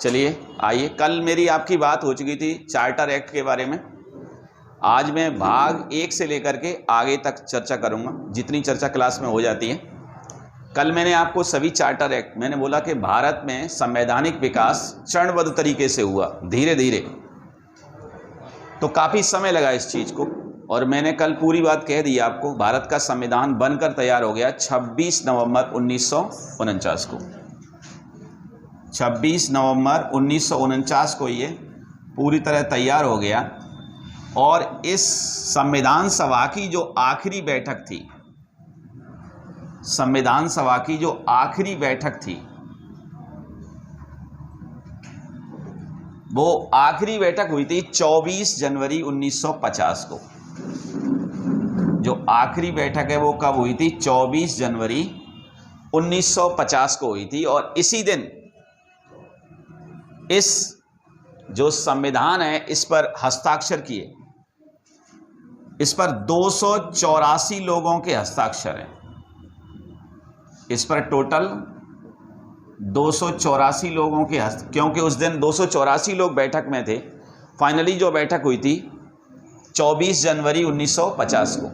चलिए आइए, कल मेरी आपकी बात हो चुकी थी चार्टर एक्ट के बारे में। आज मैं भाग 1 से लेकर के आगे तक चर्चा करूंगा, जितनी चर्चा क्लास में हो जाती है। कल मैंने आपको सभी चार्टर एक्ट, मैंने बोला कि भारत में संवैधानिक विकास चरणबद्ध तरीके से हुआ, धीरे धीरे, तो काफ़ी समय लगा इस चीज़ को। और मैंने कल पूरी बात कह दी आपको। भारत का संविधान बनकर तैयार हो गया 26 नवंबर 1949 को। 26 नवंबर 1949 को ये पूरी तरह तैयार हो गया। और इस संविधान सभा की जो आखिरी बैठक थी, संविधान सभा की जो आखिरी बैठक थी, वो आखिरी बैठक हुई थी 24 जनवरी 1950 को। जो आखिरी बैठक है वो कब हुई थी? 24 जनवरी 1950 को हुई थी। और इसी दिन इस जो संविधान है इस पर हस्ताक्षर किए। इस पर 284 लोगों के हस्ताक्षर हैं। इस पर टोटल 284 लोगों के क्योंकि उस दिन 284 लोग बैठक में थे। फाइनली जो बैठक हुई थी 24 जनवरी 1950 को।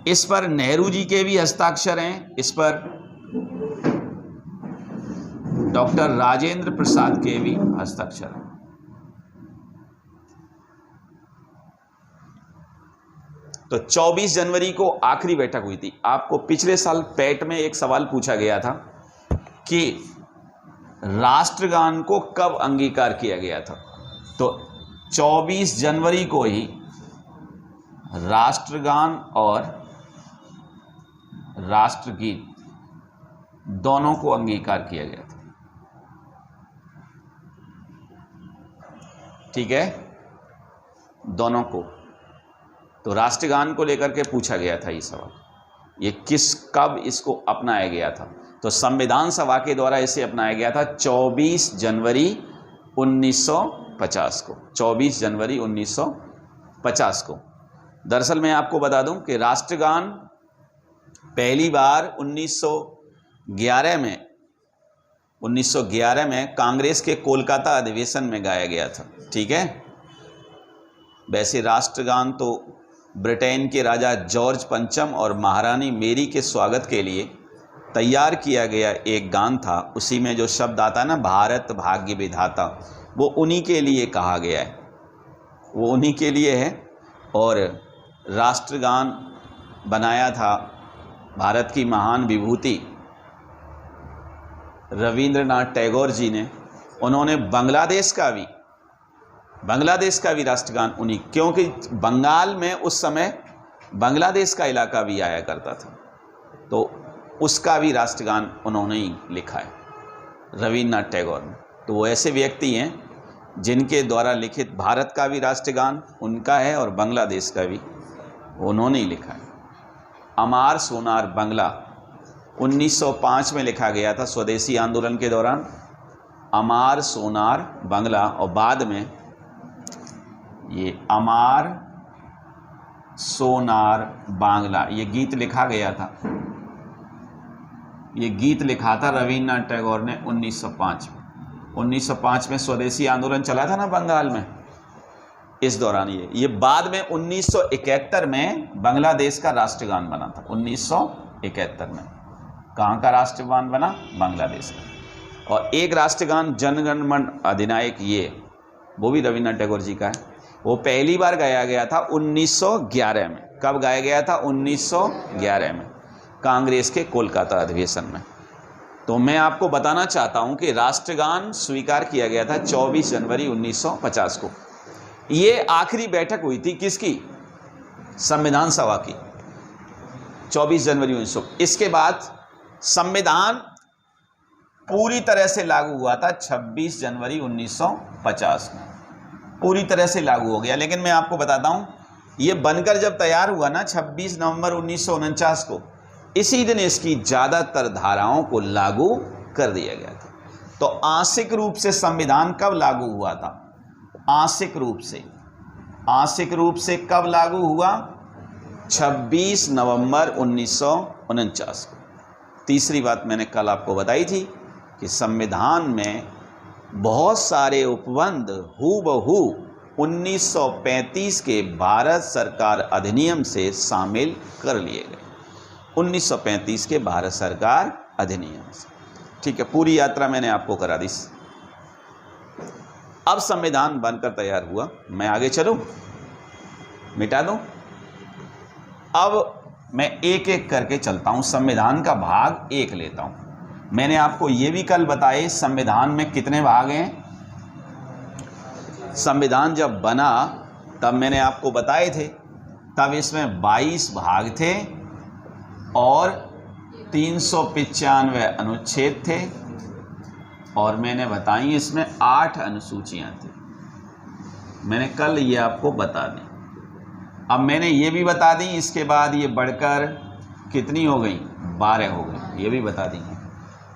इस पर नेहरू जी के भी हस्ताक्षर हैं। इस पर डॉक्टर राजेंद्र प्रसाद के भी हस्ताक्षर हैं। तो 24 जनवरी को आखिरी बैठक हुई थी। आपको पिछले साल पैट में एक सवाल पूछा गया था कि राष्ट्रगान को कब अंगीकार किया गया था। तो 24 जनवरी को ही राष्ट्रगान और राष्ट्रगीत दोनों को अंगीकार किया गया था। ठीक है, दोनों को। तो राष्ट्रगान को लेकर के पूछा गया था ये सवाल, ये कब इसको अपनाया गया था। तो संविधान सभा के द्वारा इसे अपनाया गया था 24 जनवरी 1950 को। 24 जनवरी 1950 को। दरअसल मैं आपको बता दूं कि राष्ट्रगान पहली बार 1911 में कांग्रेस के कोलकाता अधिवेशन में गाया गया था। ठीक है, वैसे राष्ट्रगान तो ब्रिटेन के राजा जॉर्ज पंचम और महारानी मेरी के स्वागत के लिए तैयार किया गया एक गान था। उसी में जो शब्द आता है ना, भारत भाग्य विधाता, वो उन्हीं के लिए कहा गया है, वो उन्हीं के लिए है। और राष्ट्रगान बनाया था भारत की महान विभूति रविंद्रनाथ टैगोर जी ने। उन्होंने बांग्लादेश का भी राष्ट्रगान उन्हीं, क्योंकि बंगाल में उस समय बांग्लादेश का इलाका भी आया करता था, तो उसका भी राष्ट्रगान उन्होंने ही लिखा है, रविंद्रनाथ टैगोर ने। तो वो ऐसे व्यक्ति हैं जिनके द्वारा लिखित भारत का भी राष्ट्रगान उनका है और बांग्लादेश का भी उन्होंने ही लिखा है। अमार सोनार बांग्ला 1905 में लिखा गया था स्वदेशी आंदोलन के दौरान, अमार सोनार बांग्ला। और बाद में ये अमार सोनार बांग्ला ये गीत लिखा गया था। ये गीत लिखा था रविंद्रनाथ टैगोर ने 1905 में। 1905 में स्वदेशी आंदोलन चला था ना बंगाल में, इस दौरान ये बाद में 1971 में बांग्लादेश का राष्ट्रगान बना था। 1971 में कहाँ का राष्ट्रगान बना? बांग्लादेश का। और एक राष्ट्रगान जनगण मन अधिनायक, वो भी रविंद्रनाथ टैगोर जी का है। वो पहली बार गाया गया था 1911 में। कब गाया गया था? 1911 में, कांग्रेस के कोलकाता अधिवेशन में। तो मैं आपको बताना चाहता हूं कि राष्ट्रगान स्वीकार किया गया था 24 जनवरी 1950 को। ये आखिरी बैठक हुई थी किसकी? संविधान सभा की, 24 जनवरी 1900। इसके बाद संविधान पूरी तरह से लागू हुआ था 26 जनवरी 1950 में, पूरी तरह से लागू हो गया। लेकिन मैं आपको बताता हूं, ये बनकर जब तैयार हुआ ना 26 नवंबर 1949 को, इसी दिन इसकी ज़्यादातर धाराओं को लागू कर दिया गया था। तो आंशिक रूप से संविधान कब लागू हुआ था? आंशिक रूप से कब लागू हुआ? 26 नवंबर 1949 को। तीसरी बात मैंने कल आपको बताई थी कि संविधान में बहुत सारे उपबंध हूबहू 1935 के भारत सरकार अधिनियम से शामिल कर लिए गए। 1935 के भारत सरकार अधिनियम से, ठीक है। पूरी यात्रा मैंने आपको करा दी। अब संविधान बनकर तैयार हुआ, मैं आगे चलूं, मिटा दूं। अब मैं एक एक करके चलता हूं, संविधान का भाग एक लेता हूं। मैंने आपको ये भी कल बताए संविधान में कितने भाग हैं। संविधान जब बना तब मैंने आपको बताए थे, तब इसमें 22 भाग थे और 395 अनुच्छेद थे, और मैंने बताई इसमें 8 अनुसूचियां थी। मैंने कल ये आपको बता दी। अब मैंने ये भी बता दी, इसके बाद ये बढ़कर कितनी हो गई, 12 हो गई, ये भी बता दी।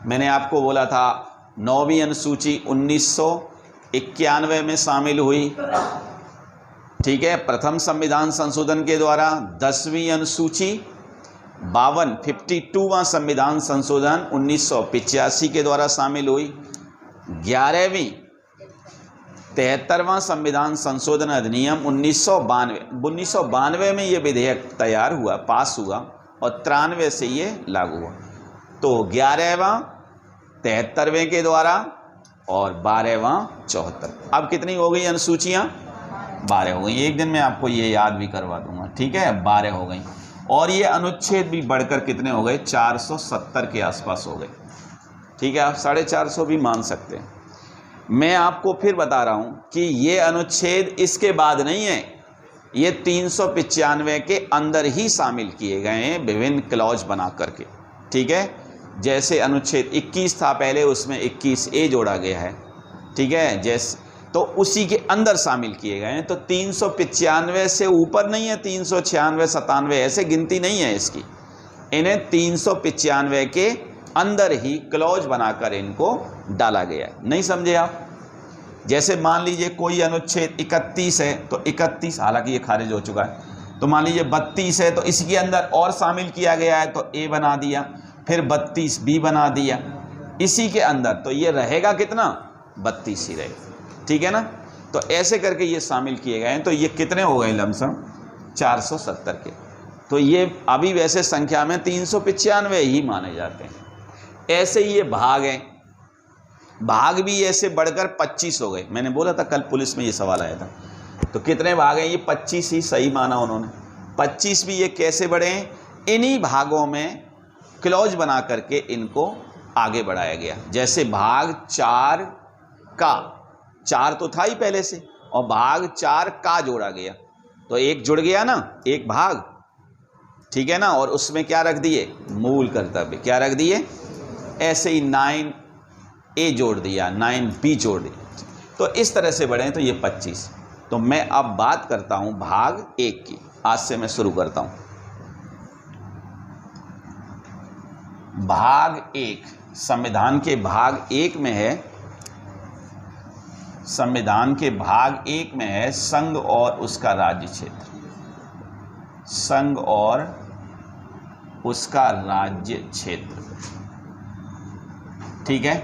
मैंने आपको बोला था 9वीं अनुसूची 1991 में शामिल हुई, ठीक है, प्रथम संविधान संशोधन के द्वारा। 10वीं अनुसूची 52वां संविधान संशोधन 1985 के द्वारा शामिल हुई। 11वीं 73वां संविधान संशोधन अधिनियम 1992 में ये विधेयक तैयार हुआ, पास हुआ, और 93 से ये लागू हुआ। तो 11वां 73वें के द्वारा और 12वां 74। अब कितनी हो गई अनुसूचियां, 12 हो गई। एक दिन में आपको ये याद भी करवा दूंगा, ठीक है, 12 हो गई। और ये अनुच्छेद भी बढ़कर कितने हो गए, 470 के आसपास हो गए, ठीक है। आप 450 भी मान सकते हैं। मैं आपको फिर बता रहा हूं कि ये अनुच्छेद इसके बाद नहीं है, ये 395 के अंदर ही शामिल किए गए हैं विभिन्न क्लॉज बना करके, ठीक है। जैसे अनुच्छेद 21 था पहले, उसमें 21A जोड़ा गया है, ठीक है, जैसे तो उसी के अंदर शामिल किए गए हैं। तो 395 से ऊपर नहीं है, 396, 97 ऐसे गिनती नहीं है इसकी। इन्हें 395 के अंदर ही क्लॉज बनाकर इनको डाला गया है। नहीं समझे आप? जैसे मान लीजिए कोई अनुच्छेद 31 है तो 31, हालांकि ये खारिज हो चुका है, तो मान लीजिए 32 है तो इसके अंदर और शामिल किया गया है तो A बना दिया, फिर 32B बना दिया इसी के अंदर, तो ये रहेगा कितना, 32 ही रहेगा, ठीक है ना। तो ऐसे करके ये शामिल किए गए हैं। तो ये कितने हो गए लमसम, 470 के। तो ये अभी वैसे संख्या में 395 ही माने जाते हैं। ऐसे ये भाग हैं, भाग भी ऐसे बढ़कर 25 हो गए। मैंने बोला था कल पुलिस में ये सवाल आया था, तो कितने भाग हैं, ये 25 ही सही माना उन्होंने। 25 भी ये कैसे बढ़े हैं, इन्हीं भागों में क्लॉज बना करके इनको आगे बढ़ाया गया। जैसे भाग 4 का, 4 तो था ही पहले से, और भाग 4 का जोड़ा गया, तो एक जुड़ गया ना, एक भाग, ठीक है ना, और उसमें क्या रख दिए, मूल कर्तव्य क्या रख दिए। ऐसे ही 9A जोड़ दिया, 9B जोड़ दिया, तो इस तरह से बढ़े। तो ये 25। तो मैं अब बात करता हूं भाग 1 की, आज से मैं शुरू करता हूं। भाग 1 संविधान के भाग 1 में है, संविधान के भाग 1 में है संघ और उसका राज्य क्षेत्र, संघ और उसका राज्य क्षेत्र, ठीक है।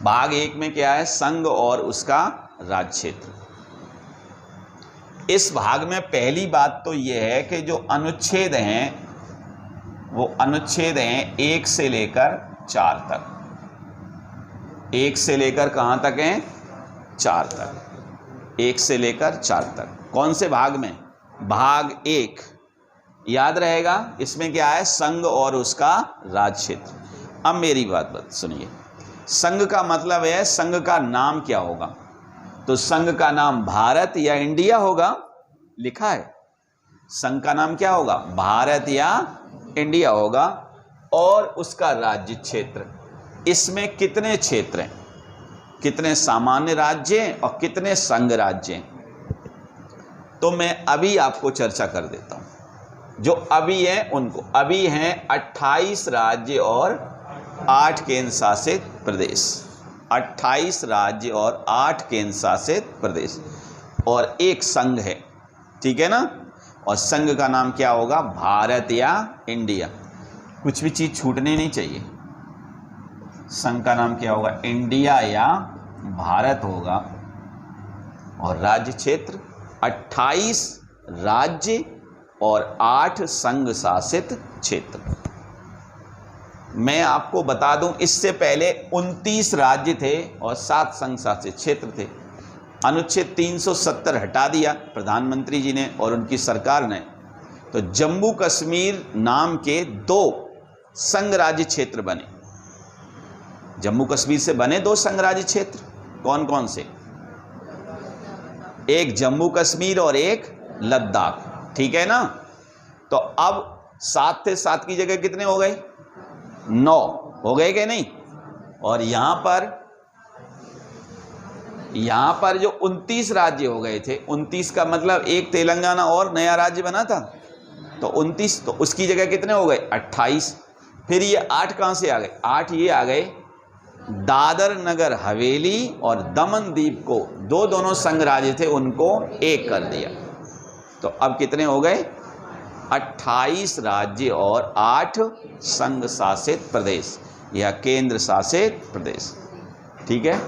भाग 1 में क्या है, संघ और उसका राज्य क्षेत्र। इस भाग में पहली बात तो यह है कि जो अनुच्छेद हैं वो अनुच्छेद हैं 1 से लेकर 4 तक। 1 से लेकर कहां तक हैं, 4 तक। 1 से लेकर 4 तक कौन से भाग में, भाग 1 याद रहेगा। इसमें क्या है, संघ और उसका राज्य क्षेत्र। अब मेरी बात सुनिए, संघ का मतलब है संघ का नाम क्या होगा। तो संघ का नाम भारत या इंडिया होगा, लिखा है। संघ का नाम क्या होगा, भारत या इंडिया होगा। और उसका राज्य क्षेत्र, इसमें कितने क्षेत्र हैं, कितने सामान्य राज्य हैं और कितने संघ राज्य हैं। तो मैं अभी आपको चर्चा कर देता हूं। जो अभी हैं उनको, अभी हैं 28 राज्य और 8 केंद्र शासित प्रदेश। 28 राज्य और 8 केंद्र शासित प्रदेश और एक संघ है, ठीक है ना। और संघ का नाम क्या होगा, भारत या इंडिया। कुछ भी चीज़ छूटनी नहीं चाहिए। संघ का नाम क्या होगा, इंडिया या भारत होगा। और राज्य क्षेत्र 28 राज्य और 8 संघ शासित क्षेत्र। मैं आपको बता दूं, इससे पहले 29 राज्य थे और 7 संघ शासित क्षेत्र थे। अनुच्छेद 370 हटा दिया प्रधानमंत्री जी ने और उनकी सरकार ने, तो जम्मू कश्मीर नाम के 2 संघ राज्य क्षेत्र बने। जम्मू कश्मीर से बने 2 संघ राज्य क्षेत्र, कौन कौन से, एक जम्मू कश्मीर और एक लद्दाख, ठीक है ना। तो अब 7 थे, 7 की जगह कितने हो गए, 9 हो गए कि नहीं। और यहां पर जो 29 राज्य हो गए थे, 29 का मतलब एक तेलंगाना और नया राज्य बना था, तो 29, तो उसकी जगह कितने हो गए, 28। फिर ये 8 कहां से आ गए, 8 ये आ गए दादर नगर हवेली और दमन दीप को, दोनों संघ राज्य थे, उनको एक कर दिया। तो अब कितने हो गए, 28 राज्य और 8 संघ शासित प्रदेश या केंद्र शासित प्रदेश। ठीक है,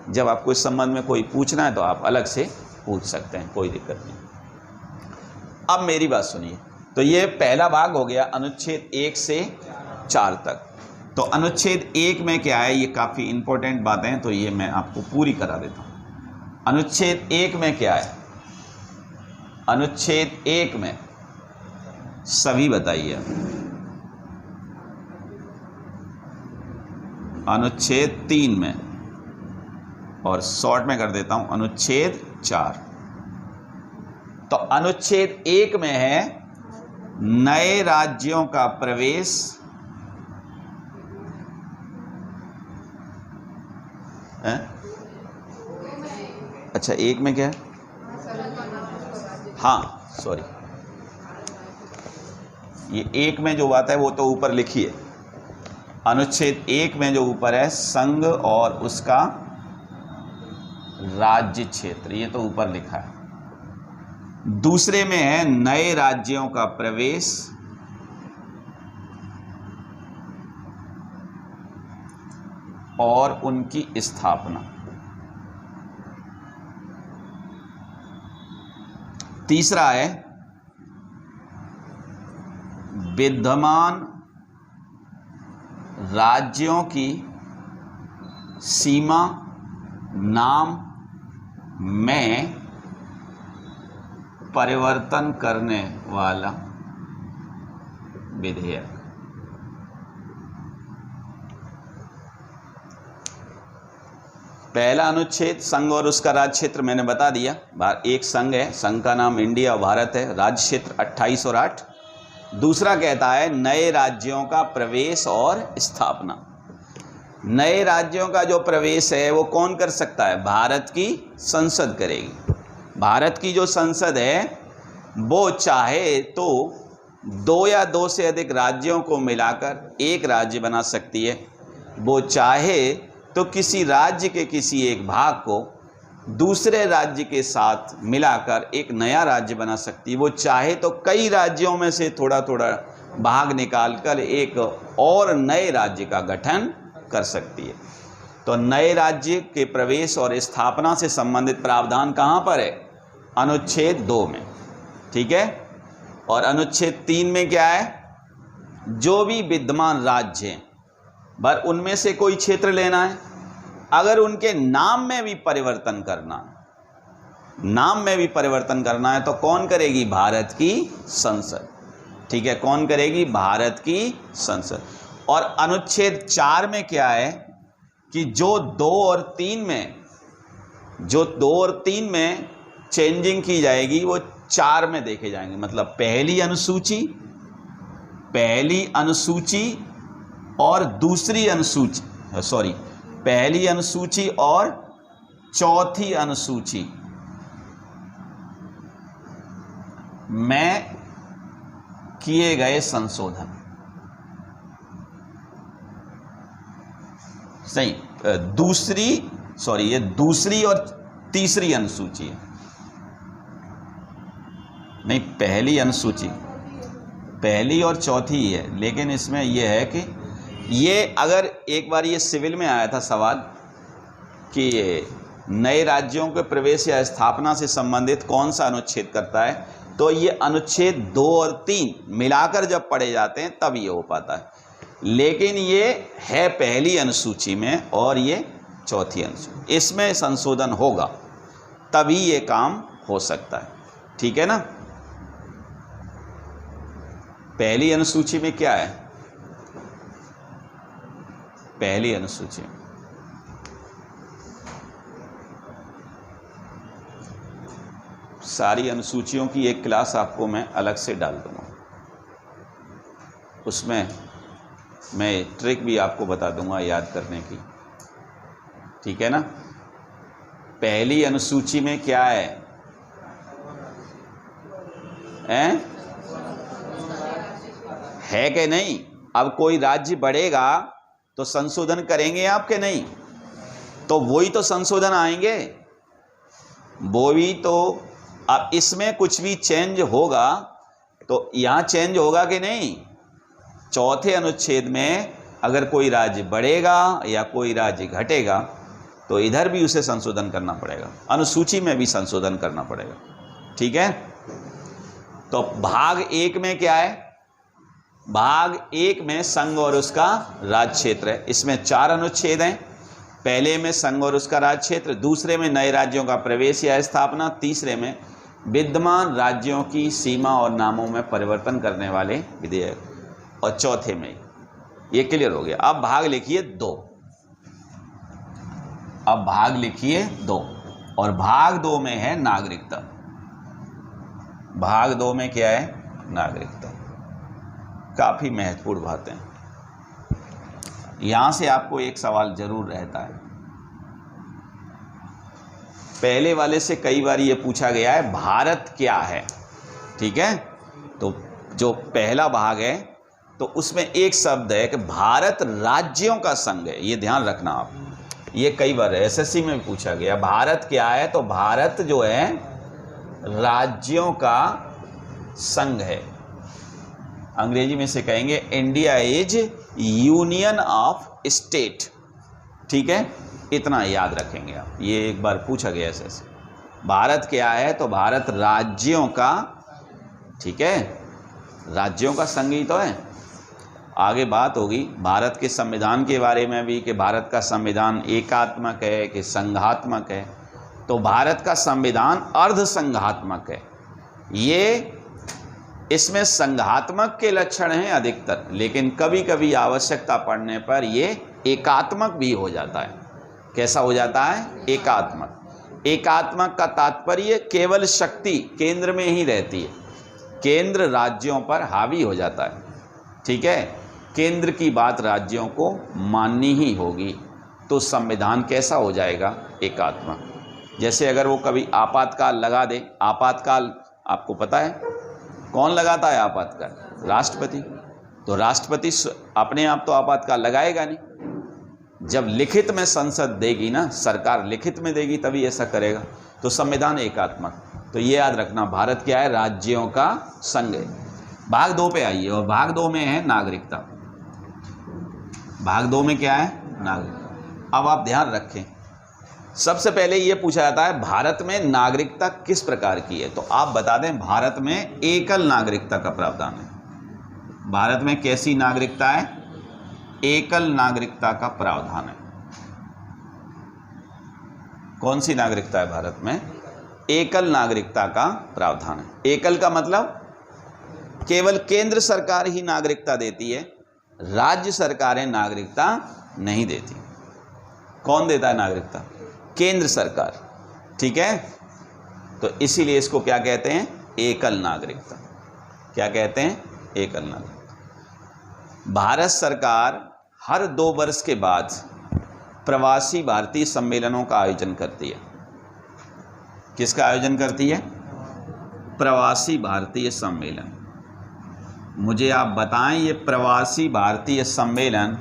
जब आपको इस संबंध में कोई पूछना है तो आप अलग से पूछ सकते हैं, कोई दिक्कत नहीं। अब मेरी बात सुनिए, तो ये पहला भाग हो गया अनुच्छेद 1 से 4 तक। तो अनुच्छेद 1 में क्या है, ये काफ़ी इंपॉर्टेंट बातें हैं, तो ये मैं आपको पूरी करा देता हूँ। अनुच्छेद 1 में क्या है, अनुच्छेद 1 में सभी बताइए, अनुच्छेद 3 में, और शॉर्ट में कर देता हूं अनुच्छेद 4। तो अनुच्छेद 1 में है नए राज्यों का प्रवेश, है? अच्छा, 1 में क्या है, हाँ सॉरी, ये 1 में जो बात है वो तो ऊपर लिखी है। अनुच्छेद 1 में जो ऊपर है संघ और उसका राज्य क्षेत्र, ये तो ऊपर लिखा है। दूसरे में है नए राज्यों का प्रवेश और उनकी स्थापना। तीसरा है विद्यमान राज्यों की सीमा नाम में परिवर्तन करने वाला विधेयक। पहला अनुच्छेद संघ और उसका राज्य क्षेत्र मैंने बता दिया। एक संघ है, संघ का नाम इंडिया भारत है, राज्य क्षेत्र 28 और 8। दूसरा कहता है नए राज्यों का प्रवेश और स्थापना। नए राज्यों का जो प्रवेश है वो कौन कर सकता है, भारत की संसद करेगी। भारत की जो संसद है वो चाहे तो 2 या 2 से अधिक राज्यों को मिलाकर एक राज्य बना सकती है। वो चाहे तो किसी राज्य के किसी एक भाग को दूसरे राज्य के साथ मिलाकर एक नया राज्य बना सकती है। वो चाहे तो कई राज्यों में से थोड़ा थोड़ा भाग निकालकर एक और नए राज्य का गठन कर सकती है। तो नए राज्य के प्रवेश और स्थापना से संबंधित प्रावधान कहाँ पर है, अनुच्छेद 2 में। ठीक है, और अनुच्छेद 3 में क्या है, जो भी विद्यमान राज्य हैं पर उनमें से कोई क्षेत्र लेना है, अगर उनके नाम में भी परिवर्तन करना है, नाम में भी परिवर्तन करना है तो कौन करेगी, भारत की संसद। ठीक है, कौन करेगी, भारत की संसद। और अनुच्छेद 4 में क्या है कि जो 2 और 3 में चेंजिंग की जाएगी वो 4 में देखे जाएंगे। मतलब पहली अनुसूची और दूसरी अनुसूची, पहली अनुसूची और चौथी अनुसूची में किए गए संशोधन। सही, ये दूसरी और तीसरी अनुसूची है, नहीं पहली अनुसूची, पहली और चौथी है, लेकिन इसमें यह है कि ये अगर एक बार ये सिविल में आया था सवाल कि नए राज्यों के प्रवेश या स्थापना से संबंधित कौन सा अनुच्छेद करता है, तो ये अनुच्छेद 2 और 3 मिलाकर जब पढ़े जाते हैं तब ये हो पाता है। लेकिन ये है पहली अनुसूची में और ये चौथी अनुसूची, इसमें संशोधन होगा तभी ये काम हो सकता है। ठीक है ना। पहली अनुसूची में क्या है? पहली अनुसूची सारी अनुसूचियों की एक क्लास आपको मैं अलग से डाल दूंगा, उसमें मैं ट्रिक भी आपको बता दूंगा याद करने की। ठीक है ना। पहली अनुसूची में क्या है? है कि नहीं? अब कोई राज्य बढ़ेगा तो संशोधन करेंगे आप के नहीं? तो वही तो संशोधन आएंगे, वो भी तो। अब इसमें कुछ भी चेंज होगा तो यहाँ चेंज होगा कि नहीं? चौथे अनुच्छेद में अगर कोई राज्य बढ़ेगा या कोई राज्य घटेगा तो इधर भी उसे संशोधन करना पड़ेगा, अनुसूची में भी संशोधन करना पड़ेगा। ठीक है। तो भाग 1 में क्या है? भाग 1 में संघ और उसका राज क्षेत्र है। इसमें 4 अनुच्छेद हैं। पहले में संघ और उसका राज क्षेत्र, दूसरे में नए राज्यों का प्रवेश या स्थापना, तीसरे में विद्यमान राज्यों की सीमा और नामों में परिवर्तन करने वाले विधेयक, और चौथे में ये क्लियर हो गया। अब भाग लिखिए 2। अब भाग लिखिए 2 और भाग 2 में है नागरिकता। भाग 2 में क्या है? नागरिकता। काफी महत्वपूर्ण बातें। यहां से आपको एक सवाल जरूर रहता है, पहले वाले से कई बार ये पूछा गया है भारत क्या है। ठीक है। तो जो पहला भाग है तो उसमें एक शब्द है कि भारत राज्यों का संघ है। ये ध्यान रखना आप, ये कई बार एसएससी में भी पूछा गया। भारत क्या है? तो भारत जो है राज्यों का संघ है। अंग्रेजी में से कहेंगे India is union of state. ठीक है। इतना याद रखेंगे आप, ये एक बार पूछा गया ऐसे। भारत क्या है? तो भारत राज्यों का, ठीक है, राज्यों का संघ ही तो है। आगे बात होगी भारत के संविधान के बारे में भी कि भारत का संविधान एकात्मक है कि संघात्मक है। तो भारत का संविधान अर्ध संघात्मक है। ये इसमें संघात्मक के लक्षण हैं अधिकतर, लेकिन कभी कभी आवश्यकता पड़ने पर ये एकात्मक भी हो जाता है। कैसा हो जाता है? एकात्मक। एकात्मक का तात्पर्य केवल शक्ति केंद्र में ही रहती है, केंद्र राज्यों पर हावी हो जाता है। ठीक है। केंद्र की बात राज्यों को माननी ही होगी। तो संविधान कैसा हो जाएगा? एकात्मक। जैसे अगर वो कभी आपातकाल लगा दे, आपातकाल आपको पता है कौन लगाता है आपातकाल? राष्ट्रपति। तो राष्ट्रपति अपने आप तो आपातकाल लगाएगा नहीं, जब लिखित में संसद देगी ना, सरकार लिखित में देगी तभी ऐसा करेगा। तो संविधान एकात्मक। तो ये याद रखना, भारत क्या है? राज्यों का संघ है। भाग 2 पे आइए और भाग 2 में है नागरिकता। भाग 2 में क्या है? नागरिकता। अब आप ध्यान रखें, सबसे पहले ये पूछा जाता है भारत में नागरिकता किस प्रकार की है। तो आप बता दें भारत में एकल नागरिकता का प्रावधान है। भारत में कैसी नागरिकता है? एकल नागरिकता का प्रावधान है। कौन सी नागरिकता है भारत में? एकल नागरिकता का प्रावधान है। एकल का मतलब केवल केंद्र सरकार ही नागरिकता देती है, राज्य सरकारें नागरिकता नहीं देती। कौन देता है नागरिकता? केंद्र सरकार। ठीक है। तो इसीलिए इसको क्या कहते हैं? एकल नागरिकता। क्या कहते हैं? एकल नागरिकता। भारत सरकार हर 2 वर्ष के बाद प्रवासी भारतीय सम्मेलनों का आयोजन करती है। किसका आयोजन करती है? प्रवासी भारतीय सम्मेलन। मुझे आप बताएं ये प्रवासी भारतीय सम्मेलन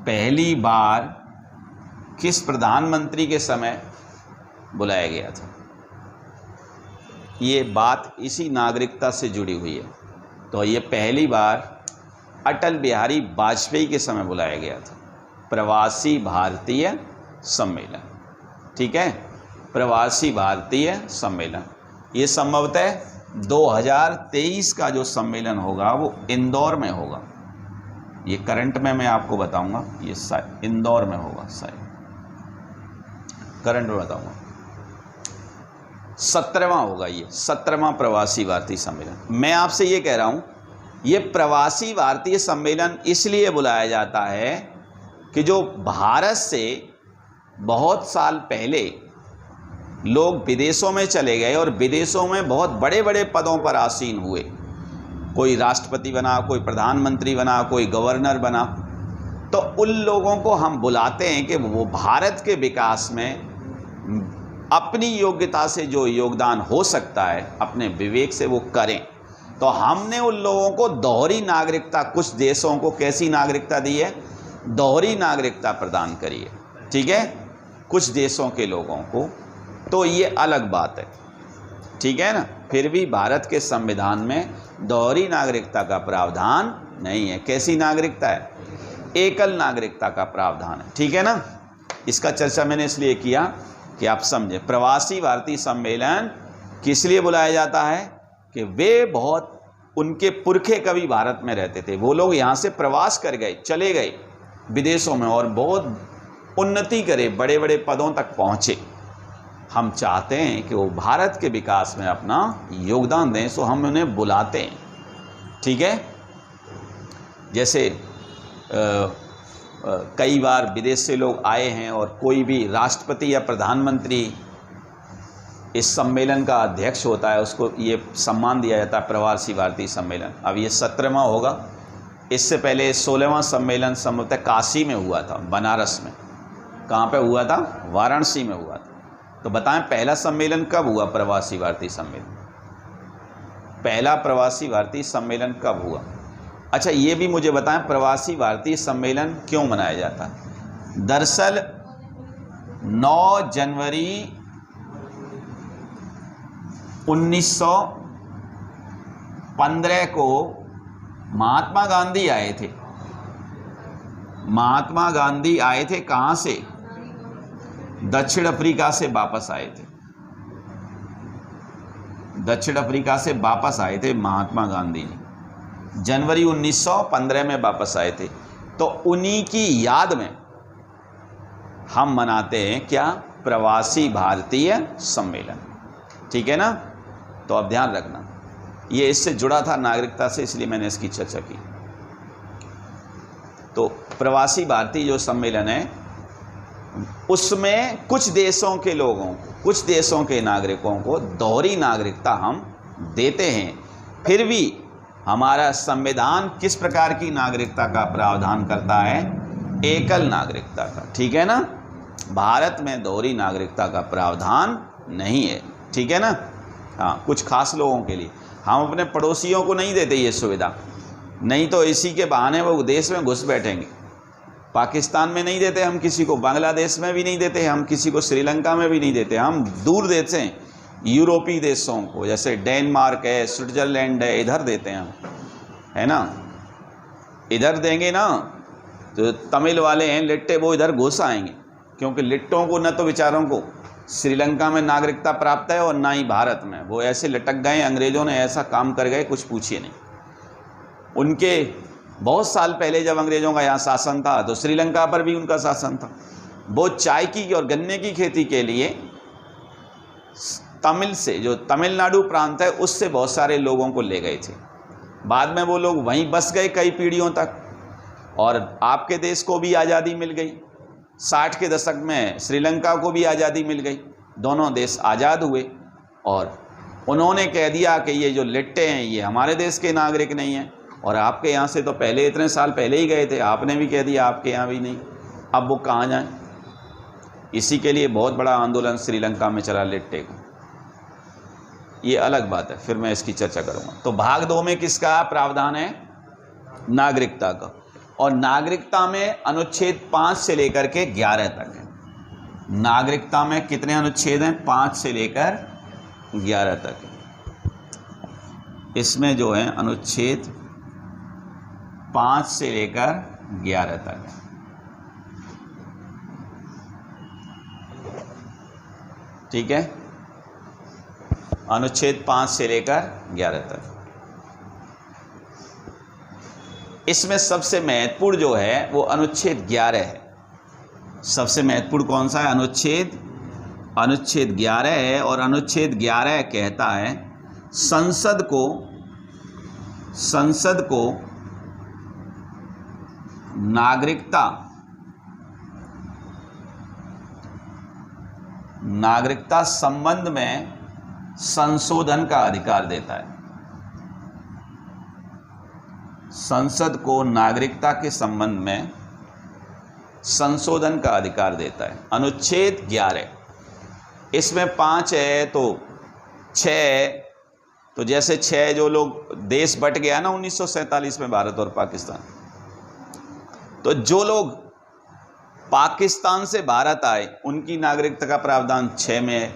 पहली बार किस प्रधानमंत्री के समय बुलाया गया था? ये बात इसी नागरिकता से जुड़ी हुई है। तो ये पहली बार अटल बिहारी वाजपेयी के समय बुलाया गया था, प्रवासी भारतीय सम्मेलन। ठीक है, प्रवासी भारतीय सम्मेलन। ये संभवतः 2023 का जो सम्मेलन होगा वो इंदौर में होगा। ये करंट में मैं आपको बताऊंगा, ये शायद इंदौर में होगा, शायद करंट में बताऊंगा। 17वां होगा, ये 17वां प्रवासी भारतीय सम्मेलन। मैं आपसे ये कह रहा हूँ, ये प्रवासी भारतीय सम्मेलन इसलिए बुलाया जाता है कि जो भारत से बहुत साल पहले लोग विदेशों में चले गए और विदेशों में बहुत बड़े बड़े पदों पर आसीन हुए, कोई राष्ट्रपति बना, कोई प्रधानमंत्री बना, कोई गवर्नर बना, तो उन लोगों को हम बुलाते हैं कि वो भारत के विकास में अपनी योग्यता से जो योगदान हो सकता है, अपने विवेक से वो करें। तो हमने उन लोगों को दोहरी नागरिकता, कुछ देशों को कैसी नागरिकता दी है? दोहरी नागरिकता प्रदान करी है। ठीक है, कुछ देशों के लोगों को, तो ये अलग बात है। ठीक है ना, फिर भी भारत के संविधान में दोहरी नागरिकता का प्रावधान नहीं है। कैसी नागरिकता है? एकल नागरिकता का प्रावधान है। ठीक है ना, इसका चर्चा मैंने इसलिए किया कि आप समझे। प्रवासी भारतीय सम्मेलन किस लिए बुलाया जाता है? कि वे बहुत, उनके पुरखे कभी भारत में रहते थे, वो लोग यहाँ से प्रवास कर गए, चले गए विदेशों में और बहुत उन्नति करे, बड़े बड़े पदों तक पहुँचे। हम चाहते हैं कि वो भारत के विकास में अपना योगदान दें, सो हम उन्हें बुलाते हैं। ठीक है, जैसे कई बार विदेश से लोग आए हैं और कोई भी राष्ट्रपति या प्रधानमंत्री इस सम्मेलन का अध्यक्ष होता है, उसको ये सम्मान दिया जाता है, प्रवासी भारतीय सम्मेलन। अब ये 17वां होगा। इससे पहले 16वां सम्मेलन संभवतः काशी में हुआ था, बनारस में। कहाँ पे हुआ था? वाराणसी में हुआ था। तो बताएं पहला सम्मेलन कब हुआ? प्रवासी भारतीय सम्मेलन, पहला प्रवासी भारतीय सम्मेलन कब हुआ? अच्छा, ये भी मुझे बताएं, प्रवासी भारतीय सम्मेलन क्यों मनाया जाता है? दरअसल 9 जनवरी 1915 को महात्मा गांधी आए थे। महात्मा गांधी आए थे कहाँ से? दक्षिण अफ्रीका से वापस आए थे। दक्षिण अफ्रीका से वापस आए थे महात्मा गांधी जी, जनवरी 1915 में वापस आए थे। तो उन्हीं की याद में हम मनाते हैं क्या? प्रवासी भारतीय सम्मेलन। ठीक है ना, तो अब ध्यान रखना, ये इससे जुड़ा था नागरिकता से, इसलिए मैंने इसकी चर्चा की। तो प्रवासी भारतीय जो सम्मेलन है, उसमें कुछ देशों के लोगों को, कुछ देशों के नागरिकों को दोहरी नागरिकता हम देते हैं। फिर भी हमारा संविधान किस प्रकार की नागरिकता का प्रावधान करता है? एकल नागरिकता का। ठीक है ना, भारत में दोहरी नागरिकता का प्रावधान नहीं है। ठीक है ना, हाँ, कुछ खास लोगों के लिए। हम अपने पड़ोसियों को नहीं देते ये सुविधा, नहीं तो इसी के बहाने वो देश में घुस बैठेंगे। पाकिस्तान में नहीं देते हम किसी को, बांग्लादेश में भी नहीं देते हम किसी को, श्रीलंका में भी नहीं देते। हम दूर देते हैं यूरोपीय देशों को, जैसे डेनमार्क है, स्विट्जरलैंड है, इधर देते हैं हम, है ना। इधर देंगे ना तो तमिल वाले हैं लिट्टे, वो इधर घुस आएंगे, क्योंकि लिट्टों को न तो बेचारों को श्रीलंका में नागरिकता प्राप्त है और ना ही भारत में। वो ऐसे लटक गए, अंग्रेज़ों ने ऐसा काम कर गए, कुछ पूछिए नहीं। उनके बहुत साल पहले जब अंग्रेज़ों का यहाँ शासन था तो श्रीलंका पर भी उनका शासन था। वो चाय की और गन्ने की खेती के लिए तमिल से, जो तमिलनाडु प्रांत है, उससे बहुत सारे लोगों को ले गए थे। बाद में वो लोग वहीं बस गए कई पीढ़ियों तक, और आपके देश को भी आज़ादी मिल गई। 60 के दशक में श्रीलंका को भी आज़ादी मिल गई, दोनों देश आज़ाद हुए। और उन्होंने कह दिया कि ये जो लिट्टे हैं ये हमारे देश के नागरिक नहीं हैं, और आपके यहाँ से तो पहले, इतने साल पहले ही गए थे, आपने भी कह दिया आपके यहाँ भी नहीं, अब वो कहाँ जाएं? इसी के लिए बहुत बड़ा आंदोलन श्रीलंका में चला लिट्टे को। ये अलग बात है, फिर मैं इसकी चर्चा करूँगा। तो भाग 2 में किसका प्रावधान है? नागरिकता का। और नागरिकता में अनुच्छेद 5 से लेकर के 11 तक है। नागरिकता में कितने अनुच्छेद हैं? 5 से लेकर 11 तक है। इसमें जो है अनुच्छेद 5 से लेकर 11 तक। ठीक है, अनुच्छेद 5 से लेकर 11 तक। इसमें सबसे महत्वपूर्ण जो है वो अनुच्छेद 11 है। सबसे महत्वपूर्ण कौन सा है? अनुच्छेद 11 है। और अनुच्छेद 11 कहता है संसद को नागरिकता संबंध में संशोधन का अधिकार देता है। संसद को नागरिकता के संबंध में संशोधन का अधिकार देता है। अनुच्छेद 11, इसमें 5 है तो 6 है। तो जैसे 6 जो लोग देश बट गया ना 1947 में भारत और पाकिस्तान, तो जो लोग पाकिस्तान से भारत आए उनकी नागरिकता का प्रावधान 6 में है।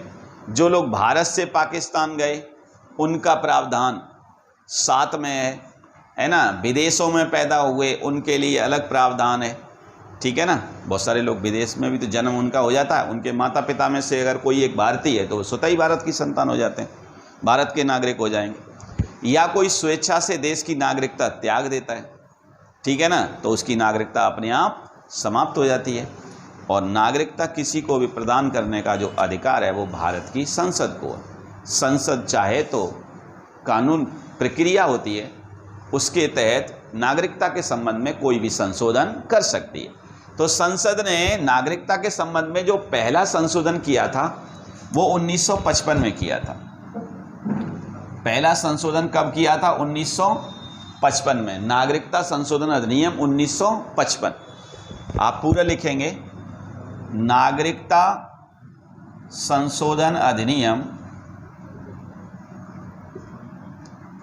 जो लोग भारत से पाकिस्तान गए उनका प्रावधान 7 में है ना। विदेशों में पैदा हुए उनके लिए अलग प्रावधान है। ठीक है ना, बहुत सारे लोग विदेश में भी तो जन्म उनका हो जाता है, उनके माता पिता में से अगर कोई एक भारतीय है तो स्वतः ही भारत की संतान हो जाते हैं, भारत के नागरिक हो जाएंगे। या कोई स्वेच्छा से देश की नागरिकता त्याग देता है, ठीक है ना, तो उसकी नागरिकता अपने आप समाप्त हो जाती है। और नागरिकता किसी को भी प्रदान करने का जो अधिकार है वो भारत की संसद को है। संसद चाहे तो कानून प्रक्रिया होती है, उसके तहत नागरिकता के संबंध में कोई भी संशोधन कर सकती है। तो संसद ने नागरिकता के संबंध में जो पहला संशोधन किया था वो 1955 में किया था। पहला संशोधन कब किया था? 1955 में। नागरिकता संशोधन अधिनियम 1955। आप पूरा लिखेंगे, नागरिकता संशोधन अधिनियम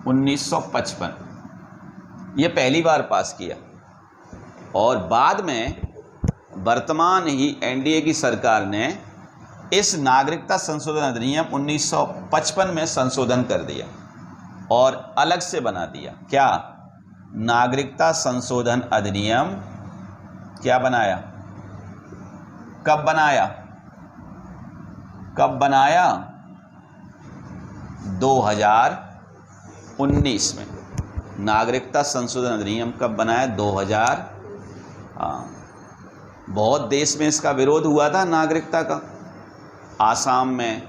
1955 ये पहली बार पास किया। और बाद में वर्तमान ही एनडीए की सरकार ने इस नागरिकता संशोधन अधिनियम 1955 में संशोधन कर दिया और अलग से बना दिया। क्या? नागरिकता संशोधन अधिनियम क्या बनाया? कब बनाया? 2019 में। नागरिकता संशोधन अधिनियम कब बनाया? 2000। बहुत देश में इसका विरोध हुआ था नागरिकता का। आसाम में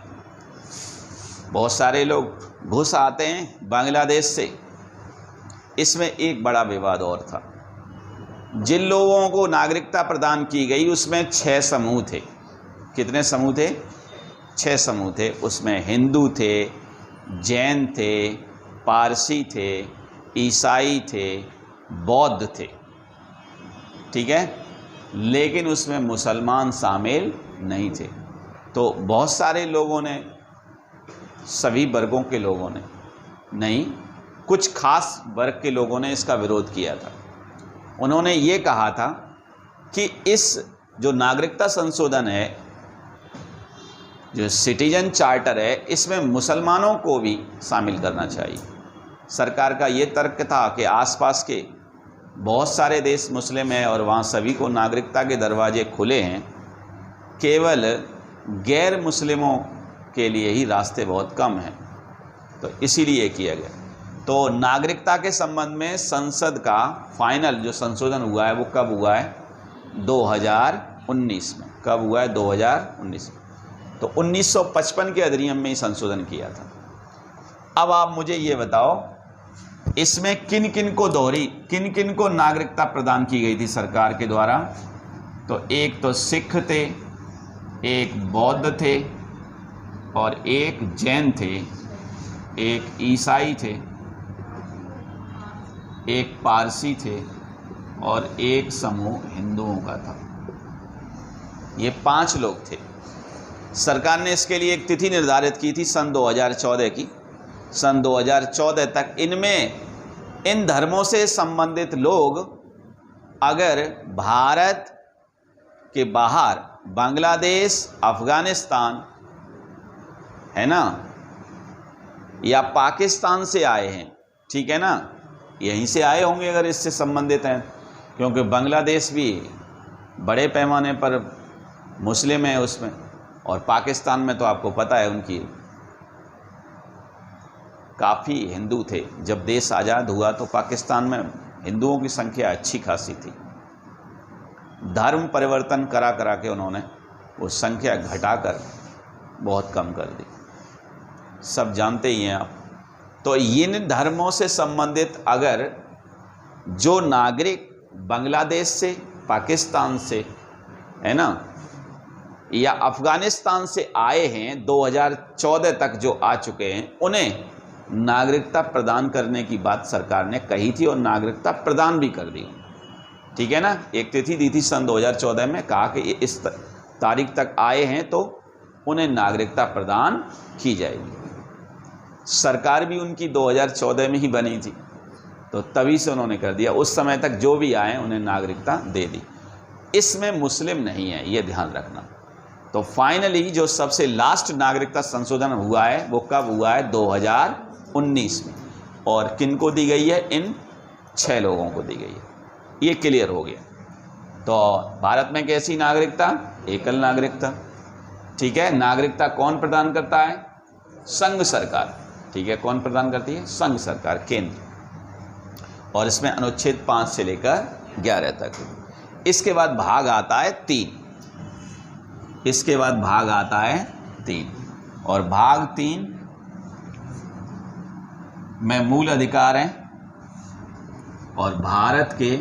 बहुत सारे लोग घुस आते हैं बांग्लादेश से। इसमें एक बड़ा विवाद और था। जिन लोगों को नागरिकता प्रदान की गई उसमें 6 समूह थे। कितने समूह थे? 6 समूह थे। उसमें हिंदू थे, जैन थे, पारसी थे, ईसाई थे, बौद्ध थे। ठीक है, लेकिन उसमें मुसलमान शामिल नहीं थे। तो बहुत सारे लोगों ने, सभी वर्गों के लोगों ने नहीं, कुछ खास वर्ग के लोगों ने इसका विरोध किया था। उन्होंने ये कहा था कि इस जो नागरिकता संशोधन है, जो सिटीजन चार्टर है, इसमें मुसलमानों को भी शामिल करना चाहिए। सरकार का ये तर्क था कि आसपास के बहुत सारे देश मुस्लिम हैं और वहाँ सभी को नागरिकता के दरवाजे खुले हैं, केवल गैर मुस्लिमों के लिए ही रास्ते बहुत कम हैं। तो इसीलिए किया गया। तो नागरिकता के संबंध में संसद का फाइनल जो संशोधन हुआ है वो कब हुआ है? 2019 में। कब हुआ है? 2019 में। तो 1955 के अधिनियम में ही संशोधन किया था। अब आप मुझे ये बताओ, इसमें किन किन को नागरिकता प्रदान की गई थी सरकार के द्वारा? तो एक तो सिख थे, एक बौद्ध थे, और एक जैन थे, एक ईसाई थे, एक पारसी थे, और एक समूह हिंदुओं का था। ये 5 लोग थे। सरकार ने इसके लिए एक तिथि निर्धारित की थी सन 2014 की। सन 2014 तक इन धर्मों से संबंधित लोग अगर भारत के बाहर बांग्लादेश, अफगानिस्तान है ना, या पाकिस्तान से आए हैं, ठीक है ना, यहीं से आए होंगे अगर इससे संबंधित हैं, क्योंकि बांग्लादेश भी बड़े पैमाने पर मुस्लिम है उसमें, और पाकिस्तान में तो आपको पता है उनकी काफ़ी हिंदू थे। जब देश आज़ाद हुआ तो पाकिस्तान में हिंदुओं की संख्या अच्छी खासी थी। धर्म परिवर्तन करा करा के उन्होंने वो संख्या घटाकर बहुत कम कर दी, सब जानते ही हैं आप। तो इन धर्मों से संबंधित अगर जो नागरिक बांग्लादेश से, पाकिस्तान से, है ना, या अफ़गानिस्तान से आए हैं 2014 तक जो आ चुके हैं, उन्हें नागरिकता प्रदान करने की बात सरकार ने कही थी और नागरिकता प्रदान भी कर दी। ठीक है ना, एक तिथि दी थी सन 2014 में, कहा कि इस तारीख तक आए हैं तो उन्हें नागरिकता प्रदान की जाएगी। सरकार भी उनकी 2014 में ही बनी थी, तो तभी से उन्होंने कर दिया। उस समय तक जो भी आए उन्हें नागरिकता दे दी। इसमें मुस्लिम नहीं है, ये ध्यान रखना। तो फाइनली जो सबसे लास्ट नागरिकता संशोधन हुआ है वो कब हुआ है? 2019 में। और किन को दी गई है? इन 6 लोगों को दी गई है। ये क्लियर हो गया। तो भारत में कैसी नागरिकता? एकल नागरिकता। ठीक है, नागरिकता कौन प्रदान करता है? संघ सरकार। ठीक है, कौन प्रदान करती है? संघ सरकार, केंद्र। और इसमें अनुच्छेद 5 से लेकर 11 तक। इसके बाद भाग आता है 3। इसके बाद भाग आता है 3, और भाग 3 में मूल अधिकार हैं और भारत के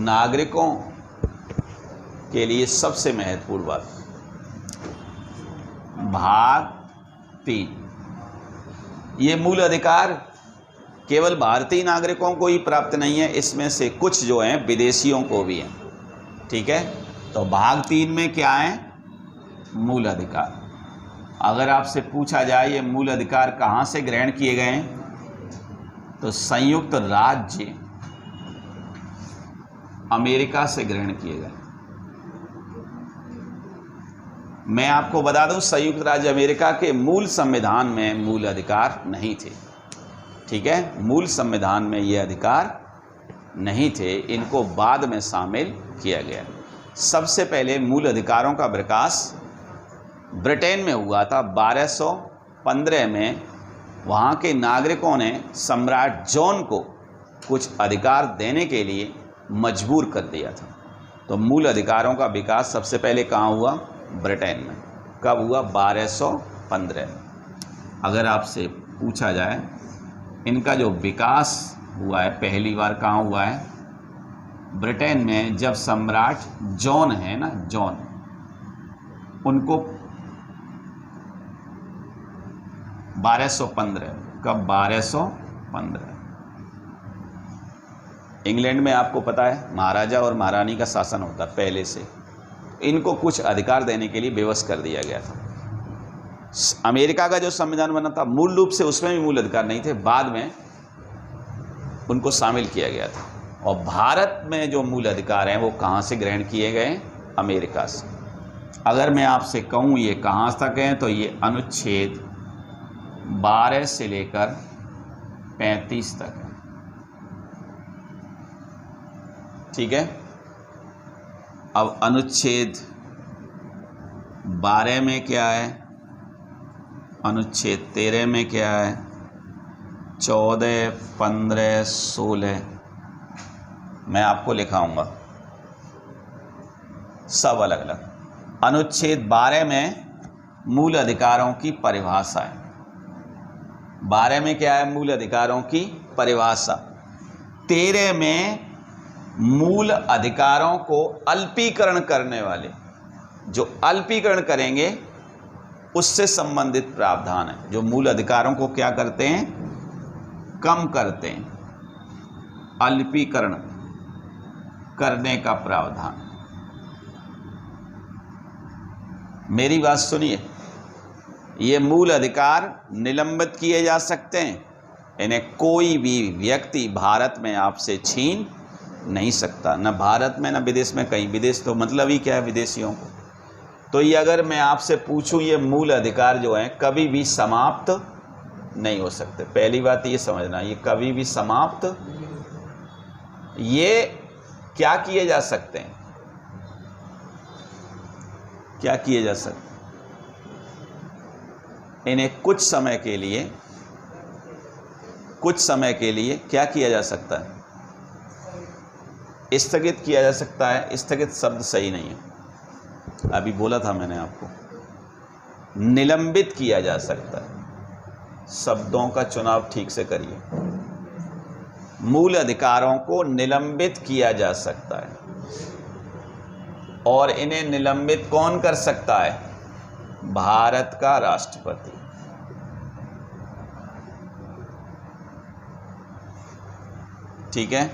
नागरिकों के लिए सबसे महत्वपूर्ण बात, भाग 3, ये मूल अधिकार केवल भारतीय नागरिकों को ही प्राप्त नहीं है, इसमें से कुछ जो हैं विदेशियों को भी हैं। ठीक है, तो भाग 3 में क्या है? मूल अधिकार। अगर आपसे पूछा जाए ये मूल अधिकार कहाँ से ग्रहण किए गए हैं, तो संयुक्त राज्य अमेरिका से ग्रहण किए गए। मैं आपको बता दूं, संयुक्त राज्य अमेरिका के मूल संविधान में मूल अधिकार नहीं थे। ठीक है, मूल संविधान में ये अधिकार नहीं थे, इनको बाद में शामिल किया गया। सबसे पहले मूल अधिकारों का विकास ब्रिटेन में हुआ था 1215 में। वहाँ के नागरिकों ने सम्राट जॉन को कुछ अधिकार देने के लिए मजबूर कर दिया था। तो मूल अधिकारों का विकास सबसे पहले कहाँ हुआ? ब्रिटेन में। कब हुआ? 1215 में। अगर आपसे पूछा जाए इनका जो विकास हुआ है पहली बार कहाँ हुआ है? ब्रिटेन में, जब सम्राट जॉन है ना, जॉन, उनको 1215। कब? 1215। इंग्लैंड में आपको पता है महाराजा और महारानी का शासन होता पहले से। इनको कुछ अधिकार देने के लिए बेबस कर दिया गया था। अमेरिका का जो संविधान बना था मूल रूप से उसमें भी मूल अधिकार नहीं थे, बाद में उनको शामिल किया गया था। और भारत में जो मूल अधिकार हैं वो कहाँ से ग्रहण किए गए? अमेरिका से। अगर मैं आपसे कहूँ ये कहाँ तक हैं, तो ये अनुच्छेद 12 से लेकर 35 तक है। ठीक है, अब अनुच्छेद 12 में क्या है, अनुच्छेद 13 में क्या है, 14, 15, 16 मैं आपको लिखाऊंगा, सब अलग अलग। अनुच्छेद 12 में मूल अधिकारों की परिभाषा है। 12 में क्या है? मूल अधिकारों की परिभाषा। 13 में मूल अधिकारों को अल्पीकरण करने वाले, जो अल्पीकरण करेंगे उससे संबंधित प्रावधान है। जो मूल अधिकारों को क्या करते हैं? कम करते हैं, अल्पीकरण करने का प्रावधान। मेरी बात सुनिए, ये मूल अधिकार निलंबित किए जा सकते हैं, इन्हें कोई भी व्यक्ति भारत में आपसे छीन नहीं सकता, न भारत में न विदेश में कहीं। विदेश तो मतलब ही क्या है? विदेशियों को। तो ये अगर मैं आपसे पूछूं ये मूल अधिकार जो हैं कभी भी समाप्त नहीं हो सकते। पहली बात ये समझना, ये कभी भी समाप्त, ये क्या किए जा सकते हैं, क्या किए जा सकते हैं, इन्हें कुछ समय के लिए क्या किया जा सकता है, स्थगित किया जा सकता है। स्थगित शब्द सही नहीं है, अभी बोला था मैंने आपको, निलंबित किया जा सकता है। शब्दों का चुनाव ठीक से करिए। मूल अधिकारों को निलंबित किया जा सकता है, और इन्हें निलंबित कौन कर सकता है? भारत का राष्ट्रपति। ठीक है,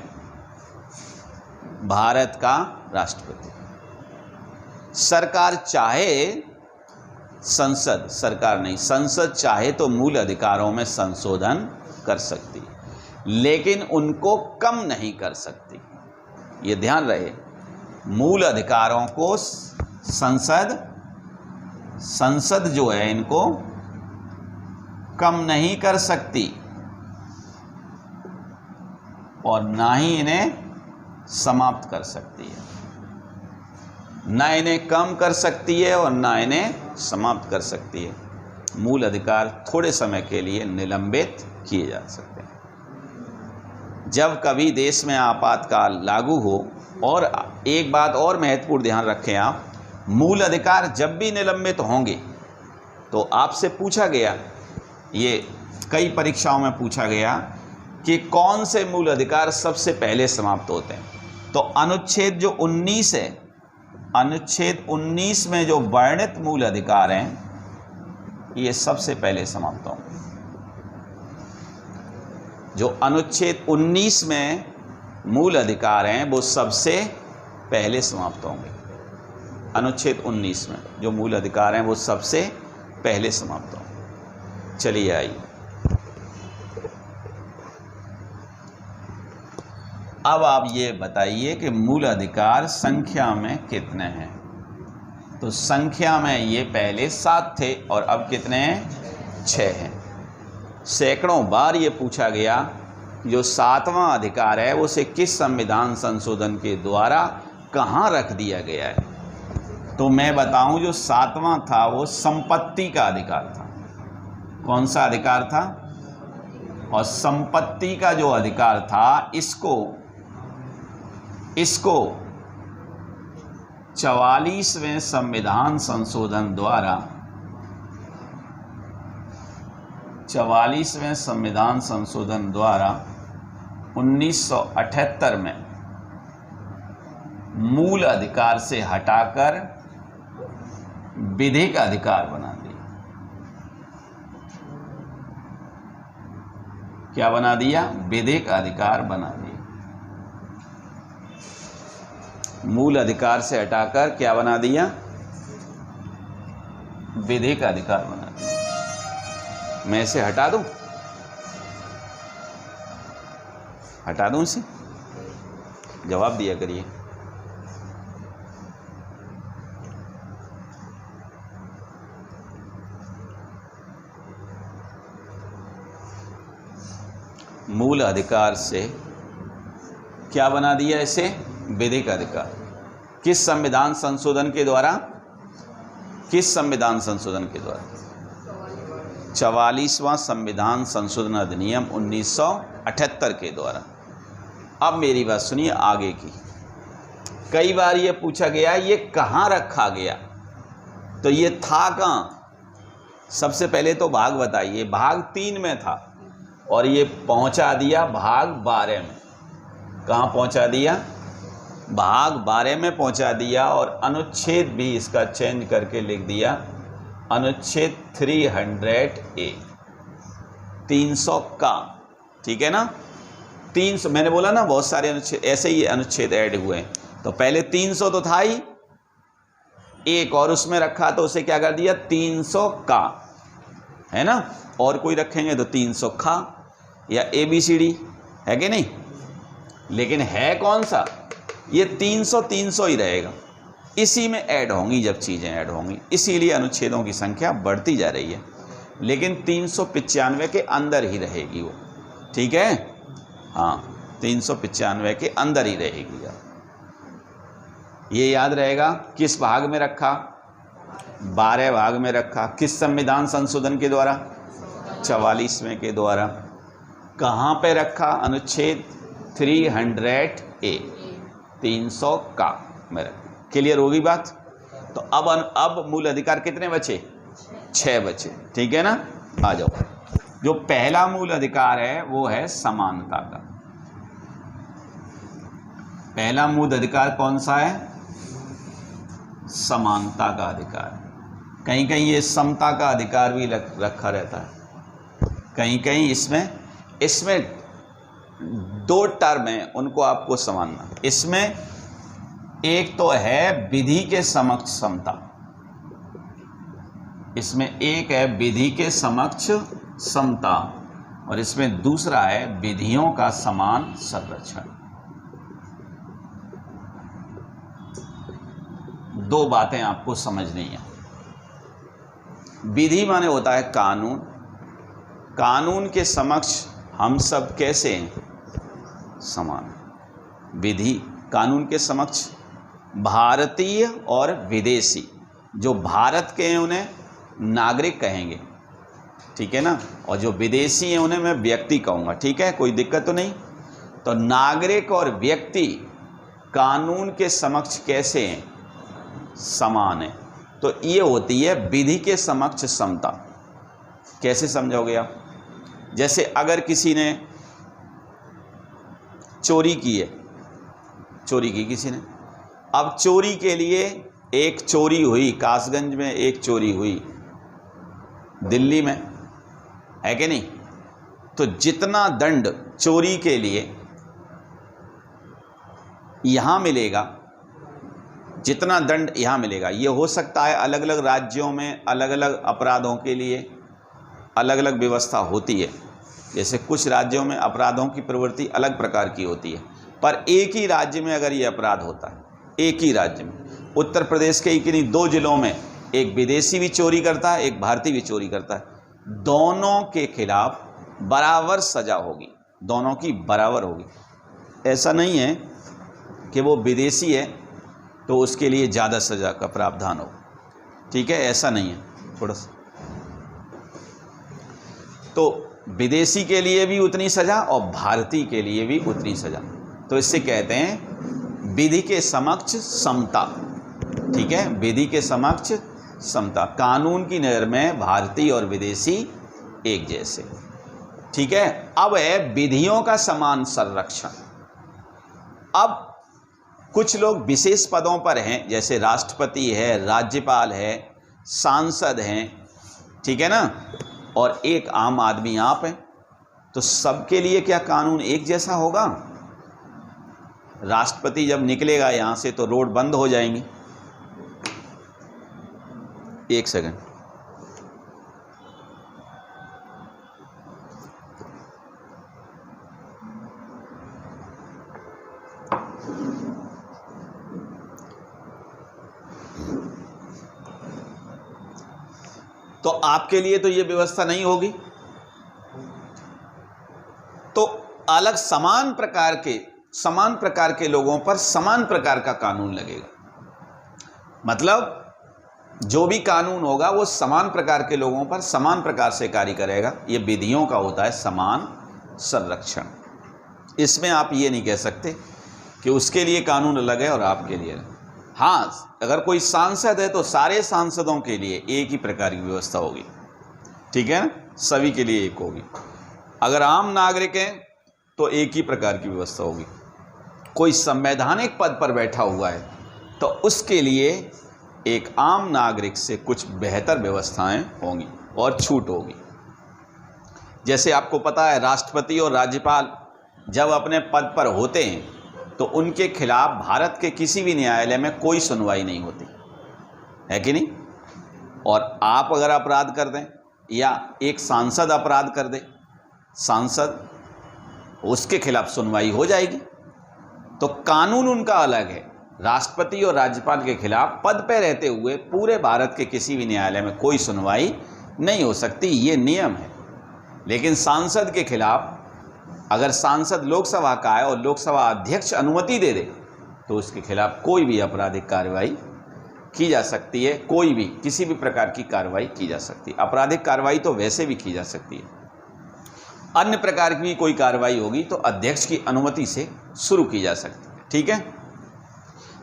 भारत का राष्ट्रपति। सरकार चाहे, संसद, सरकार नहीं, संसद चाहे तो मूल अधिकारों में संशोधन कर सकती है, लेकिन उनको कम नहीं कर सकती। ये ध्यान रहे, मूल अधिकारों को संसद जो है इनको कम नहीं कर सकती, और ना ही इन्हें समाप्त कर सकती है। ना इन्हें कम कर सकती है और ना इन्हें समाप्त कर सकती है। मूल अधिकार थोड़े समय के लिए निलंबित किए जा सकते हैं। जब कभी देश में आपातकाल लागू हो, और एक बात और महत्वपूर्ण ध्यान रखें आप, मूल अधिकार जब भी निलंबित होंगे तो आपसे पूछा गया, ये कई परीक्षाओं में पूछा गया कि कौन से मूल अधिकार सबसे पहले समाप्त होते हैं। तो अनुच्छेद जो 19 है, अनुच्छेद 19 में जो वर्णित मूल अधिकार हैं, ये सबसे पहले समाप्त होंगे। जो अनुच्छेद 19 में मूल अधिकार हैं वो सबसे पहले समाप्त होंगे। अनुच्छेद 19 में जो मूल अधिकार हैं वो सबसे पहले समाप्त होंगे। चलिए आइए, अब आप ये बताइए कि मूल अधिकार संख्या में कितने हैं। तो संख्या में ये पहले 7 थे और अब कितने हैं? 6 हैं। सैकड़ों बार ये पूछा गया जो 7वां अधिकार है उसे किस संविधान संशोधन के द्वारा कहाँ रख दिया गया है। तो मैं बताऊं, जो 7वां था वो संपत्ति का अधिकार था। कौन सा अधिकार था? और संपत्ति का जो अधिकार था, इसको 44वें संविधान संशोधन द्वारा, 44वें संविधान संशोधन द्वारा 1978 में मूल अधिकार से हटाकर विधिक अधिकार बना दिया। क्या बना दिया? विधिक अधिकार बना दिया। मूल अधिकार से हटाकर क्या बना दिया? विधिक अधिकार बना दिया। मैं इसे हटा दूं? हटा दूं इसे? जवाब दिया करिए। मूल अधिकार से क्या बना दिया इसे? विधिक अधिकार। किस संविधान संशोधन के द्वारा? किस संविधान संशोधन के द्वारा? 44वां संविधान संशोधन अधिनियम 1978 के द्वारा। अब मेरी बात सुनिए आगे की। कई बार ये पूछा गया ये कहाँ रखा गया, तो ये था कहाँ? सबसे पहले तो भाग बताइए। भाग 3 में था और ये पहुंचा दिया भाग 12 में। कहाँ पहुंचा दिया? भाग 12 में पहुंचा दिया। और अनुच्छेद भी इसका चेंज करके लिख दिया, अनुच्छेद 300A, 300 का। ठीक है ना? 300, मैंने बोला ना बहुत सारे अनुच्छेद ऐसे ही अनुच्छेद ऐड हुए हैं। तो पहले 300 तो था ही, एक और उसमें रखा तो उसे क्या कर दिया? 300 का, है ना? और कोई रखेंगे तो 300 खा या ABCD, है कि नहीं? लेकिन है कौन सा? ये 300 ही रहेगा। इसी में ऐड होंगी जब चीज़ें ऐड होंगी, इसीलिए अनुच्छेदों की संख्या बढ़ती जा रही है। लेकिन 395 के अंदर ही रहेगी वो, ठीक है। हाँ, 395 के अंदर ही रहेगी। ये याद रहेगा। किस भाग में रखा? 12 भाग में रखा। किस संविधान संशोधन के द्वारा? 44वें के द्वारा। कहाँ पे रखा? अनुच्छेद 300A 300 का में रखा। क्लियर होगी बात? तो अब मूल अधिकार कितने बचे? 6 बचे, ठीक है ना। आ जाओ। जो पहला मूल अधिकार है वो है समानता का। पहला मूल अधिकार कौन सा है? समानता का अधिकार। कहीं कहीं ये समता का अधिकार भी रखा रहता है, कहीं कहीं इसमें 2 टर्म है, उनको आपको समझना। इसमें एक तो है विधि के समक्ष समता, इसमें एक है विधि के समक्ष समता, और इसमें दूसरा है विधियों का समान संरक्षण। 2 बातें आपको समझनी है। विधि माने होता है कानून। कानून के समक्ष हम सब कैसे हैं? समान। विधि कानून के समक्ष भारतीय और विदेशी, जो भारत के हैं उन्हें नागरिक कहेंगे, ठीक है ना, और जो विदेशी हैं उन्हें मैं व्यक्ति कहूँगा, ठीक है, कोई दिक्कत तो नहीं। तो नागरिक और व्यक्ति कानून के समक्ष कैसे हैं? समान है। तो ये होती है विधि के समक्ष समता। कैसे समझोगे आप? जैसे अगर किसी ने चोरी की है, चोरी की किसी ने, अब चोरी के लिए एक चोरी हुई, कासगंज में एक चोरी हुई, दिल्ली में, है कि नहीं? तो जितना दंड चोरी के लिए यहाँ मिलेगा, जितना दंड यहाँ मिलेगा, ये हो सकता है अलग अलग राज्यों में अलग अलग अपराधों के लिए अलग अलग व्यवस्था होती है। जैसे कुछ राज्यों में अपराधों की प्रवृत्ति अलग प्रकार की होती है, पर एक ही राज्य में अगर ये अपराध होता है, एक ही राज्य में, उत्तर प्रदेश के ही नहीं 2 जिलों में एक विदेशी भी चोरी करता है, एक भारतीय भी चोरी करता है, दोनों के खिलाफ बराबर सजा होगी, दोनों की बराबर होगी। ऐसा नहीं है कि वो विदेशी है तो उसके लिए ज़्यादा सज़ा का प्रावधान हो, ठीक है, ऐसा नहीं है। थोड़ा सा तो विदेशी के लिए भी उतनी सज़ा और भारतीय के लिए भी उतनी सज़ा। तो इससे कहते हैं विधि के समक्ष समता, ठीक है, विधि के समक्ष समता। कानून की नज़र में भारतीय और विदेशी एक जैसे, ठीक है। अब है विधियों का समान संरक्षण। अब कुछ लोग विशेष पदों पर हैं, जैसे राष्ट्रपति है, राज्यपाल है, सांसद हैं, ठीक है ना, और एक आम आदमी आप हैं। तो सबके लिए क्या कानून एक जैसा होगा? राष्ट्रपति जब निकलेगा यहाँ से तो रोड बंद हो जाएंगी। एक सेकंड, तो आपके लिए तो ये व्यवस्था नहीं होगी, तो अलग समान प्रकार के लोगों पर समान प्रकार का कानून लगेगा। मतलब जो भी कानून होगा वो समान प्रकार के लोगों पर समान प्रकार से कार्य करेगा। ये विधियों का होता है समान संरक्षण। इसमें आप ये नहीं कह सकते कि उसके लिए कानून अलग है और आपके लिए अलग। हाँ, अगर कोई सांसद है तो सारे सांसदों के लिए एक ही प्रकार की व्यवस्था होगी, ठीक है, सभी के लिए एक होगी। अगर आम नागरिक हैं तो एक ही प्रकार की व्यवस्था होगी। कोई संवैधानिक पद पर बैठा हुआ है तो उसके लिए एक आम नागरिक से कुछ बेहतर व्यवस्थाएं होंगी और छूट होगी। जैसे आपको पता है राष्ट्रपति और राज्यपाल जब अपने पद पर होते हैं तो उनके खिलाफ भारत के किसी भी न्यायालय में कोई सुनवाई नहीं होती है कि नहीं। और आप अगर अपराध कर दें या एक सांसद अपराध कर दे, सांसद, उसके खिलाफ सुनवाई हो जाएगी। तो कानून उनका अलग है। राष्ट्रपति और राज्यपाल के खिलाफ पद पे रहते हुए पूरे भारत के किसी भी न्यायालय में कोई सुनवाई नहीं हो सकती, ये नियम है। लेकिन सांसद के खिलाफ अगर सांसद लोकसभा का है और लोकसभा अध्यक्ष अनुमति दे दे तो उसके खिलाफ कोई भी आपराधिक कार्रवाई की जा सकती है, कोई भी किसी भी प्रकार की कार्रवाई की जा सकती है। आपराधिक कार्रवाई तो वैसे भी की जा सकती है, अन्य प्रकार की भी कोई कार्रवाई होगी तो अध्यक्ष की अनुमति से शुरू की जा सकती है। ठीक है,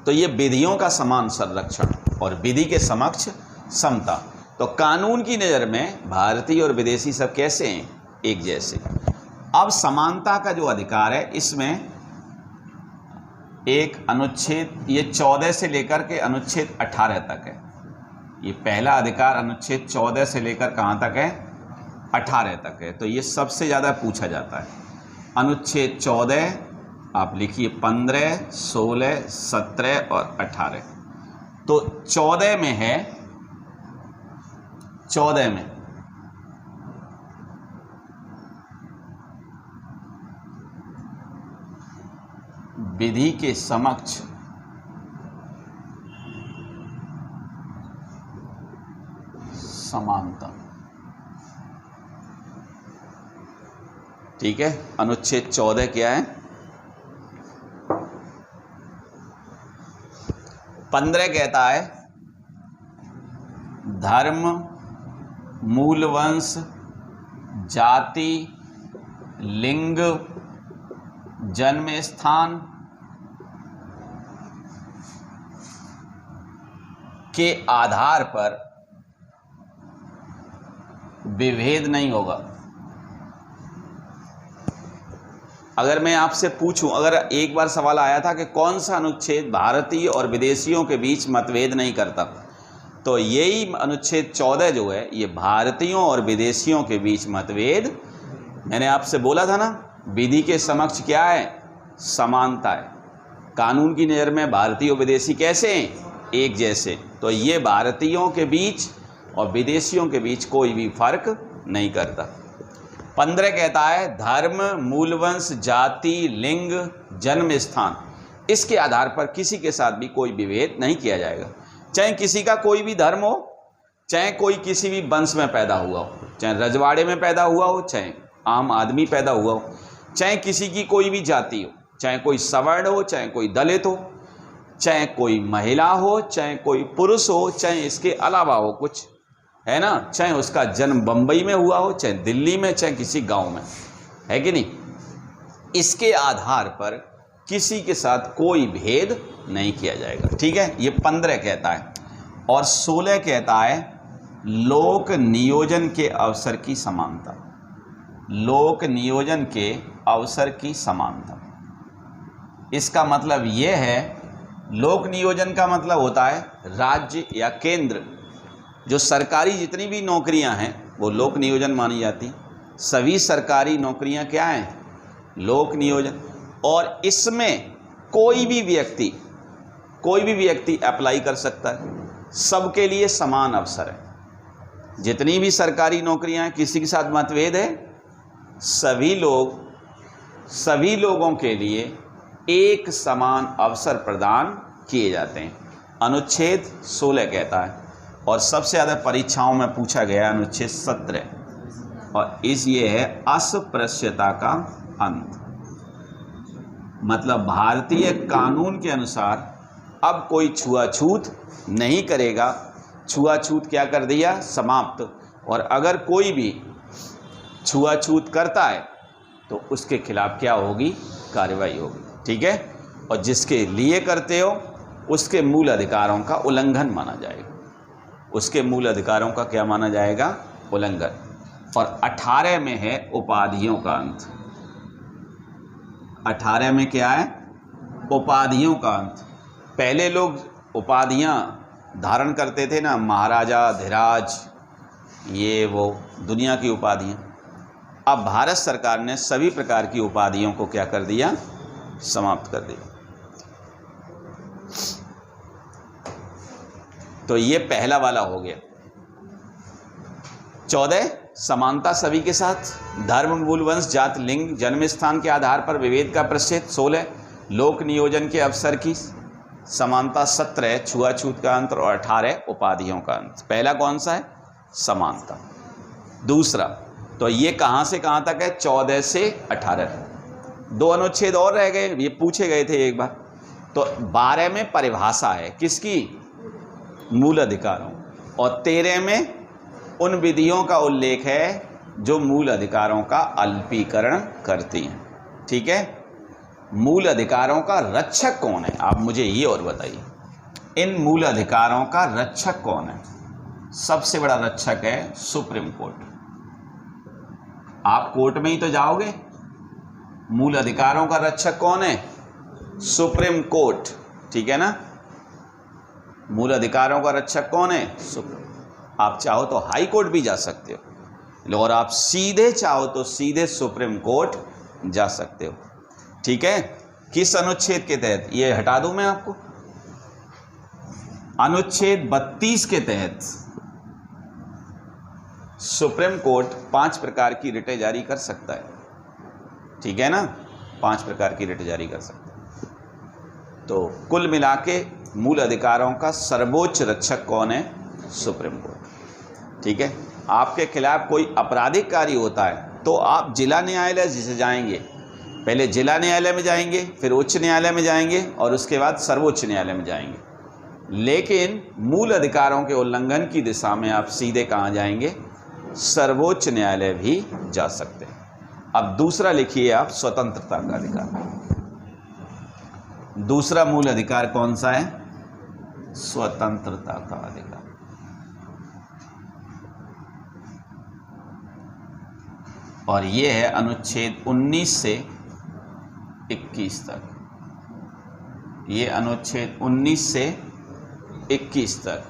तो ये विधियों का समान संरक्षण और विधि के समक्ष समता। तो कानून की नज़र में भारतीय और विदेशी सब कैसे हैं? एक जैसे। अब समानता का जो अधिकार है इसमें एक अनुच्छेद ये 14 से लेकर के अनुच्छेद 18 तक है। ये पहला अधिकार अनुच्छेद 14 से लेकर कहाँ तक है? 18 तक है। तो ये सबसे ज़्यादा पूछा जाता है। अनुच्छेद 14 आप लिखिए 15, 16, 17 और 18। तो 14 में है, 14 में विधि के समक्ष समानता। ठीक है, अनुच्छेद 14 क्या है? 15 कहता है धर्म, मूल वंश, जाति, लिंग, जन्म स्थान के आधार पर विभेद नहीं होगा। अगर मैं आपसे पूछूं, अगर एक बार सवाल आया था कि कौन सा अनुच्छेद भारतीय और विदेशियों के बीच मतभेद नहीं करता, तो यही अनुच्छेद 14 जो है ये भारतीयों और विदेशियों के बीच मतभेद, मैंने आपसे बोला था ना, विधि के समक्ष क्या है? समानता है। कानून की नज़र में भारतीय और विदेशी कैसे हैं? एक जैसे। तो ये भारतीयों के बीच और विदेशियों के बीच कोई भी फर्क नहीं करता। 15 कहता है धर्म, मूलवंश, जाति, लिंग, जन्म स्थान, इसके आधार पर किसी के साथ भी कोई विभेद नहीं किया जाएगा। चाहे किसी का कोई भी धर्म हो, चाहे कोई किसी भी वंश में पैदा हुआ हो, चाहे रजवाड़े में पैदा हुआ हो, चाहे आम आदमी पैदा हुआ हो, चाहे किसी की कोई भी जाति हो, चाहे कोई सवर्ण हो, चाहे कोई दलित हो, चाहे कोई महिला हो, चाहे कोई पुरुष हो, चाहे इसके अलावा हो कुछ, है ना, चाहे उसका जन्म बम्बई में हुआ हो, चाहे दिल्ली में, चाहे किसी गांव में, है कि नहीं, इसके आधार पर किसी के साथ कोई भेद नहीं किया जाएगा। ठीक है, ये 15 कहता है। और 16 कहता है लोक नियोजन के अवसर की समानता। लोक नियोजन के अवसर की समानता, इसका मतलब यह है, लोक नियोजन का मतलब होता है राज्य या केंद्र, जो सरकारी जितनी भी नौकरियां हैं वो लोक नियोजन मानी जाती। सभी सरकारी नौकरियां क्या हैं? लोक नियोजन। और इसमें कोई भी व्यक्ति अप्लाई कर सकता है, सबके लिए समान अवसर है। जितनी भी सरकारी नौकरियां हैं, किसी के साथ मतभेद है? सभी लोगों के लिए एक समान अवसर प्रदान किए जाते हैं, अनुच्छेद 16 कहता है। और सबसे ज़्यादा परीक्षाओं में पूछा गया अनुच्छेद 17, और ये है अस्पृश्यता का अंत। मतलब भारतीय कानून के अनुसार अब कोई छुआछूत नहीं करेगा। छुआछूत क्या कर दिया? समाप्त। और अगर कोई भी छुआछूत करता है तो उसके खिलाफ क्या होगी? कार्रवाई होगी। ठीक है, और जिसके लिए करते हो उसके मूल अधिकारों का उल्लंघन माना जाएगा। उसके मूल अधिकारों का क्या माना जाएगा? उल्लंघन। और 18 में है उपाधियों का अंत। 18 में क्या है? उपाधियों का अंत। पहले लोग उपाधियां धारण करते थे ना, महाराजा, धीराज, ये वो दुनिया की उपाधियां। अब भारत सरकार ने सभी प्रकार की उपाधियों को क्या कर दिया? समाप्त कर दिया। तो ये पहला वाला हो गया। 14 समानता सभी के साथ, धर्म, मूल वंश, जाति, लिंग, जन्म स्थान के आधार पर विभेद का प्रतिषेध। 16 लोक नियोजन के अवसर की समानता। 17 छुआछूत का अंत। और 18 उपाधियों का अंत। पहला कौन सा है? समानता। दूसरा, तो ये कहाँ से कहाँ तक है? 14 से 18। 2 अनुच्छेद और रह गए, ये पूछे गए थे एक बार। तो 12 में परिभाषा है किसकी? मूल अधिकारों। और 13 में उन विधियों का उल्लेख है जो मूल अधिकारों का अल्पीकरण करती हैं। ठीक है, मूल अधिकारों का रक्षक कौन है? आप मुझे ये और बताइए, इन मूल अधिकारों का रक्षक कौन है? सबसे बड़ा रक्षक है सुप्रीम कोर्ट। आप कोर्ट में ही तो जाओगे। मूल अधिकारों का रक्षक कौन है? Supreme court. ठीक है ना, मूल अधिकारों का रक्षक कौन है? सुप्रीम। आप चाहो तो हाई कोर्ट भी जा सकते हो, और आप सीधे चाहो तो सीधे सुप्रीम कोर्ट जा सकते हो। ठीक है, किस अनुच्छेद के तहत? ये हटा दूं मैं आपको। अनुच्छेद 32 के तहत सुप्रीम कोर्ट 5 प्रकार की रिटें जारी कर सकता है। ठीक है ना, 5 प्रकार की रिट जारी कर सकता है। तो कुल मिला के मूल अधिकारों का सर्वोच्च रक्षक कौन है? Supreme court. ठीक है, आपके खिलाफ कोई आपराधिक कार्य होता है तो आप जिला न्यायालय जिसे जाएंगे, पहले जिला न्यायालय में जाएंगे, फिर उच्च न्यायालय में जाएंगे और उसके बाद सर्वोच्च न्यायालय में जाएंगे। लेकिन मूल अधिकारों के उल्लंघन की दिशा में आप सीधे कहाँ जाएंगे? सर्वोच्च न्यायालय भी जा सकते हैं। अब दूसरा लिखिए आप, स्वतंत्रता का अधिकार। दूसरा मूल अधिकार कौन सा है? स्वतंत्रता का अधिकार। और ये है अनुच्छेद 19 से 21 तक। ये अनुच्छेद 19 से 21 तक,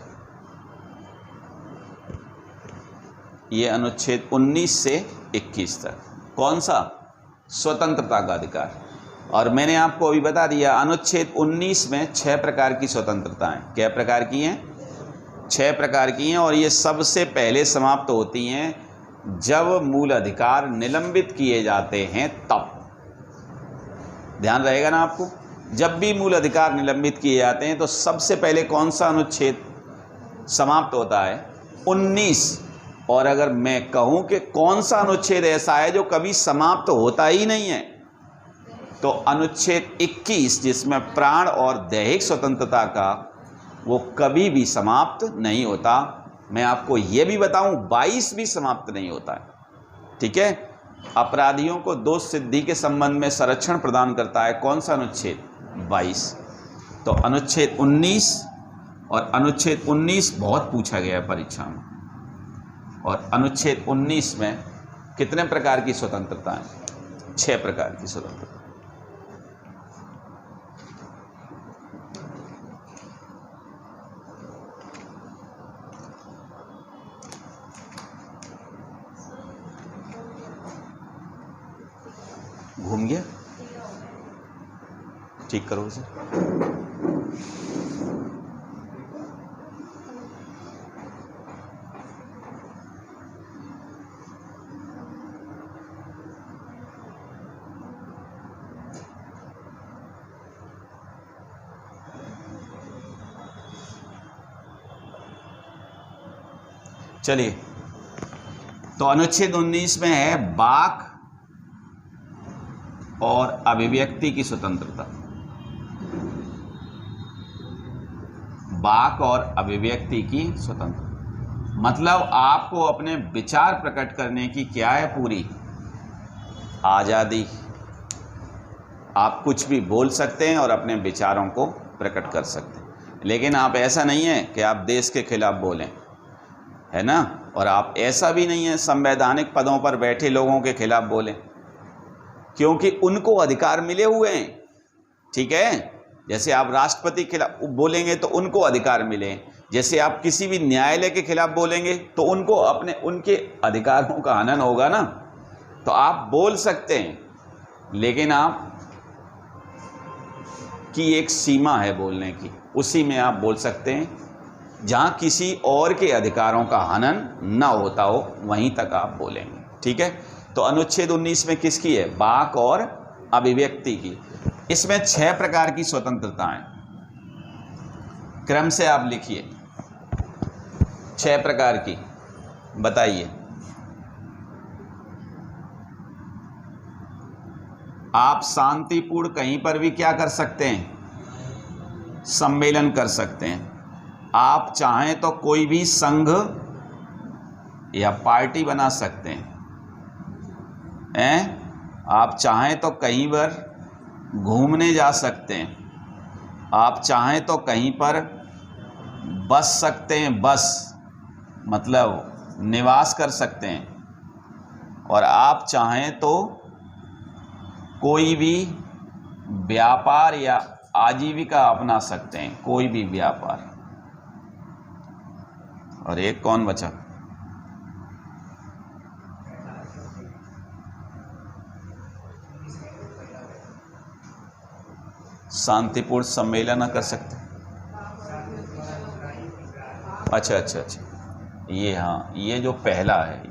ये अनुच्छेद 19 से 21 तक कौन सा? स्वतंत्रता का अधिकार। और मैंने आपको अभी बता दिया, अनुच्छेद 19 में 6 प्रकार की स्वतंत्रताएं। क्या प्रकार की हैं? 6 प्रकार की हैं। और ये सबसे पहले समाप्त होती हैं जब मूल अधिकार निलंबित किए जाते हैं तब। ध्यान रहेगा ना आपको, जब भी मूल अधिकार निलंबित किए जाते हैं तो सबसे पहले कौन सा अनुच्छेद समाप्त होता है? 19। और अगर मैं कहूं कि कौन सा अनुच्छेद ऐसा है जो कभी समाप्त होता ही नहीं है, तो अनुच्छेद 21, जिसमें प्राण और दैहिक स्वतंत्रता का, वो कभी भी समाप्त नहीं होता। मैं आपको ये भी बताऊं, 22 भी समाप्त नहीं होता है। ठीक है, अपराधियों को दोष सिद्धि के संबंध में संरक्षण प्रदान करता है कौन सा अनुच्छेद? 22। तो अनुच्छेद 19 और अनुच्छेद 19 बहुत पूछा गया है परीक्षा में। और अनुच्छेद 19 में कितने प्रकार की स्वतंत्रता है? 6 प्रकार की स्वतंत्रता। घूम गया, ठीक करो उसे। चलिए, तो अनुच्छेद 19 में है वाक और अभिव्यक्ति की स्वतंत्रता। वाक और अभिव्यक्ति की स्वतंत्रता मतलब आपको अपने विचार प्रकट करने की क्या है? पूरी आज़ादी। आप कुछ भी बोल सकते हैं और अपने विचारों को प्रकट कर सकते हैं। लेकिन आप ऐसा नहीं है कि आप देश के खिलाफ बोलें, है ना, और आप ऐसा भी नहीं है संवैधानिक पदों पर बैठे लोगों के खिलाफ बोलें, क्योंकि उनको अधिकार मिले हुए हैं। ठीक है, जैसे आप राष्ट्रपति के खिलाफ बोलेंगे तो उनको अधिकार मिले, जैसे आप किसी भी न्यायालय के खिलाफ बोलेंगे तो उनको अपने उनके अधिकारों का हनन होगा ना। तो आप बोल सकते हैं, लेकिन आप की एक सीमा है बोलने की, उसी में आप बोल सकते हैं। जहां किसी और के अधिकारों का हनन न होता हो वहीं तक आप बोलेंगे। ठीक है, तो अनुच्छेद 19 में किसकी है? वाक और अभिव्यक्ति की। इसमें 6 प्रकार की स्वतंत्रताएं, क्रम से आप लिखिए। 6 प्रकार की बताइए। आप शांतिपूर्ण कहीं पर भी क्या कर सकते हैं, सम्मेलन कर सकते हैं। आप चाहें तो कोई भी संघ या पार्टी बना सकते हैं। आप चाहें तो कहीं पर घूमने जा सकते हैं। आप चाहें तो कहीं पर बस सकते हैं, बस मतलब निवास कर सकते हैं। और आप चाहें तो कोई भी व्यापार या आजीविका अपना सकते हैं, कोई भी व्यापार। और एक कौन बचा, शांतिपूर्ण सम्मेलन कर सकते हैं। अच्छा, ये हाँ, ये जो पहला है,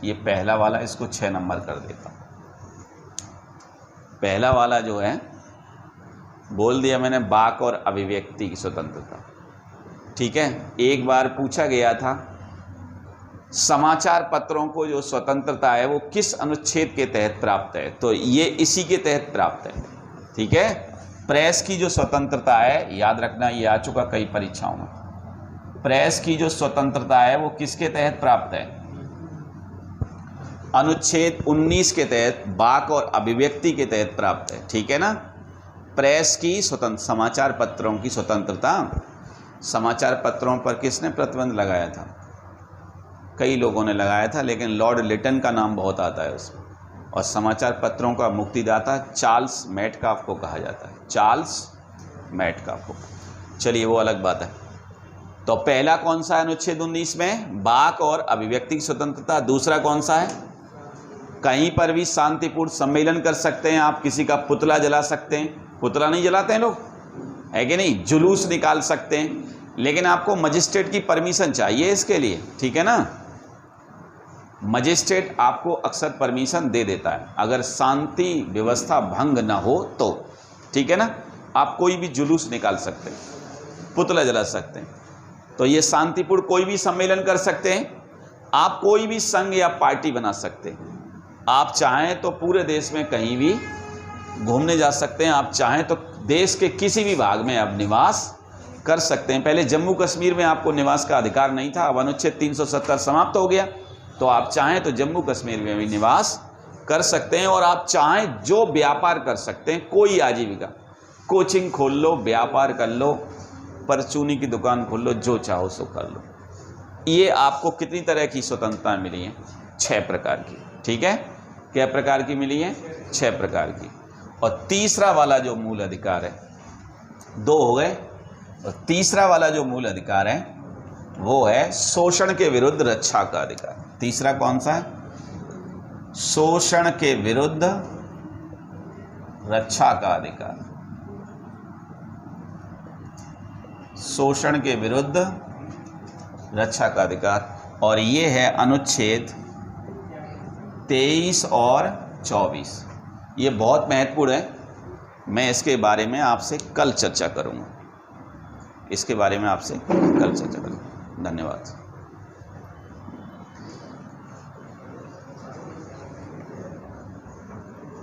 ये पहला वाला, इसको 6 नंबर कर देता हूँ। पहला वाला जो है, बोल दिया मैंने, वाक और अभिव्यक्ति की स्वतंत्रता। ठीक है, एक बार पूछा गया था समाचार पत्रों को जो स्वतंत्रता है वो किस अनुच्छेद के तहत प्राप्त है, तो ये इसी के तहत प्राप्त है। ठीक है, प्रेस की जो स्वतंत्रता है, याद रखना, ये आ चुका कई परीक्षाओं में। प्रेस की जो स्वतंत्रता है वो किसके तहत प्राप्त है, अनुच्छेद 19 के तहत, वाक और अभिव्यक्ति के तहत प्राप्त है। ठीक है ना, प्रेस की स्वतंत्र, समाचार पत्रों की स्वतंत्रता। समाचार पत्रों पर किसने प्रतिबंध लगाया था, कई लोगों ने लगाया था, लेकिन लॉर्ड लिटन का नाम बहुत आता है उसमें। और समाचार पत्रों का मुक्तिदाता चार्ल्स मेटकाफ को कहा जाता है, चार्ल्स मेटकाफ को। चलिए वो अलग बात है। तो पहला कौन सा है अनुच्छेद 19 में, वाक और अभिव्यक्ति की स्वतंत्रता। दूसरा कौन सा है, कहीं पर भी शांतिपूर्ण सम्मेलन कर सकते हैं। आप किसी का पुतला जला सकते हैं, पुतला नहीं जलाते हैं लोग, है कि नहीं, जुलूस निकाल सकते हैं, लेकिन आपको मजिस्ट्रेट की परमिशन चाहिए इसके लिए। ठीक है ना, मजिस्ट्रेट आपको अक्सर परमिशन दे देता है अगर शांति व्यवस्था भंग ना हो तो। ठीक है ना, आप कोई भी जुलूस निकाल सकते हैं, पुतला जला सकते हैं। तो ये शांतिपूर्ण कोई भी सम्मेलन कर सकते हैं। आप कोई भी संघ या पार्टी बना सकते हैं। आप चाहें तो पूरे देश में कहीं भी घूमने जा सकते हैं। आप चाहें तो देश के किसी भी भाग में आप निवास कर सकते हैं। पहले जम्मू कश्मीर में आपको निवास का अधिकार नहीं था, अब अनुच्छेद 370 समाप्त हो गया, तो आप चाहें तो जम्मू कश्मीर में भी निवास कर सकते हैं। और आप चाहें जो व्यापार कर सकते हैं, कोई आजीविका, कोचिंग खोल लो, व्यापार कर लो, परचूनी की दुकान खोल लो, जो चाहो सो कर लो। ये आपको कितनी तरह की स्वतंत्रता मिली है, 6 प्रकार की। ठीक है, क्या प्रकार की मिली है, 6 प्रकार की। और तीसरा वाला जो मूल अधिकार है, 2 हो गए, और तीसरा वाला जो मूल अधिकार है वो है शोषण के विरुद्ध रक्षा का अधिकार। तीसरा कौन सा है, शोषण के विरुद्ध रक्षा का अधिकार। शोषण के विरुद्ध रक्षा का अधिकार, और ये है अनुच्छेद 23 और 24। ये बहुत महत्वपूर्ण है, मैं इसके बारे में आपसे कल चर्चा करूंगा। इसके बारे में आपसे कल चर्चा करूंगा। धन्यवाद।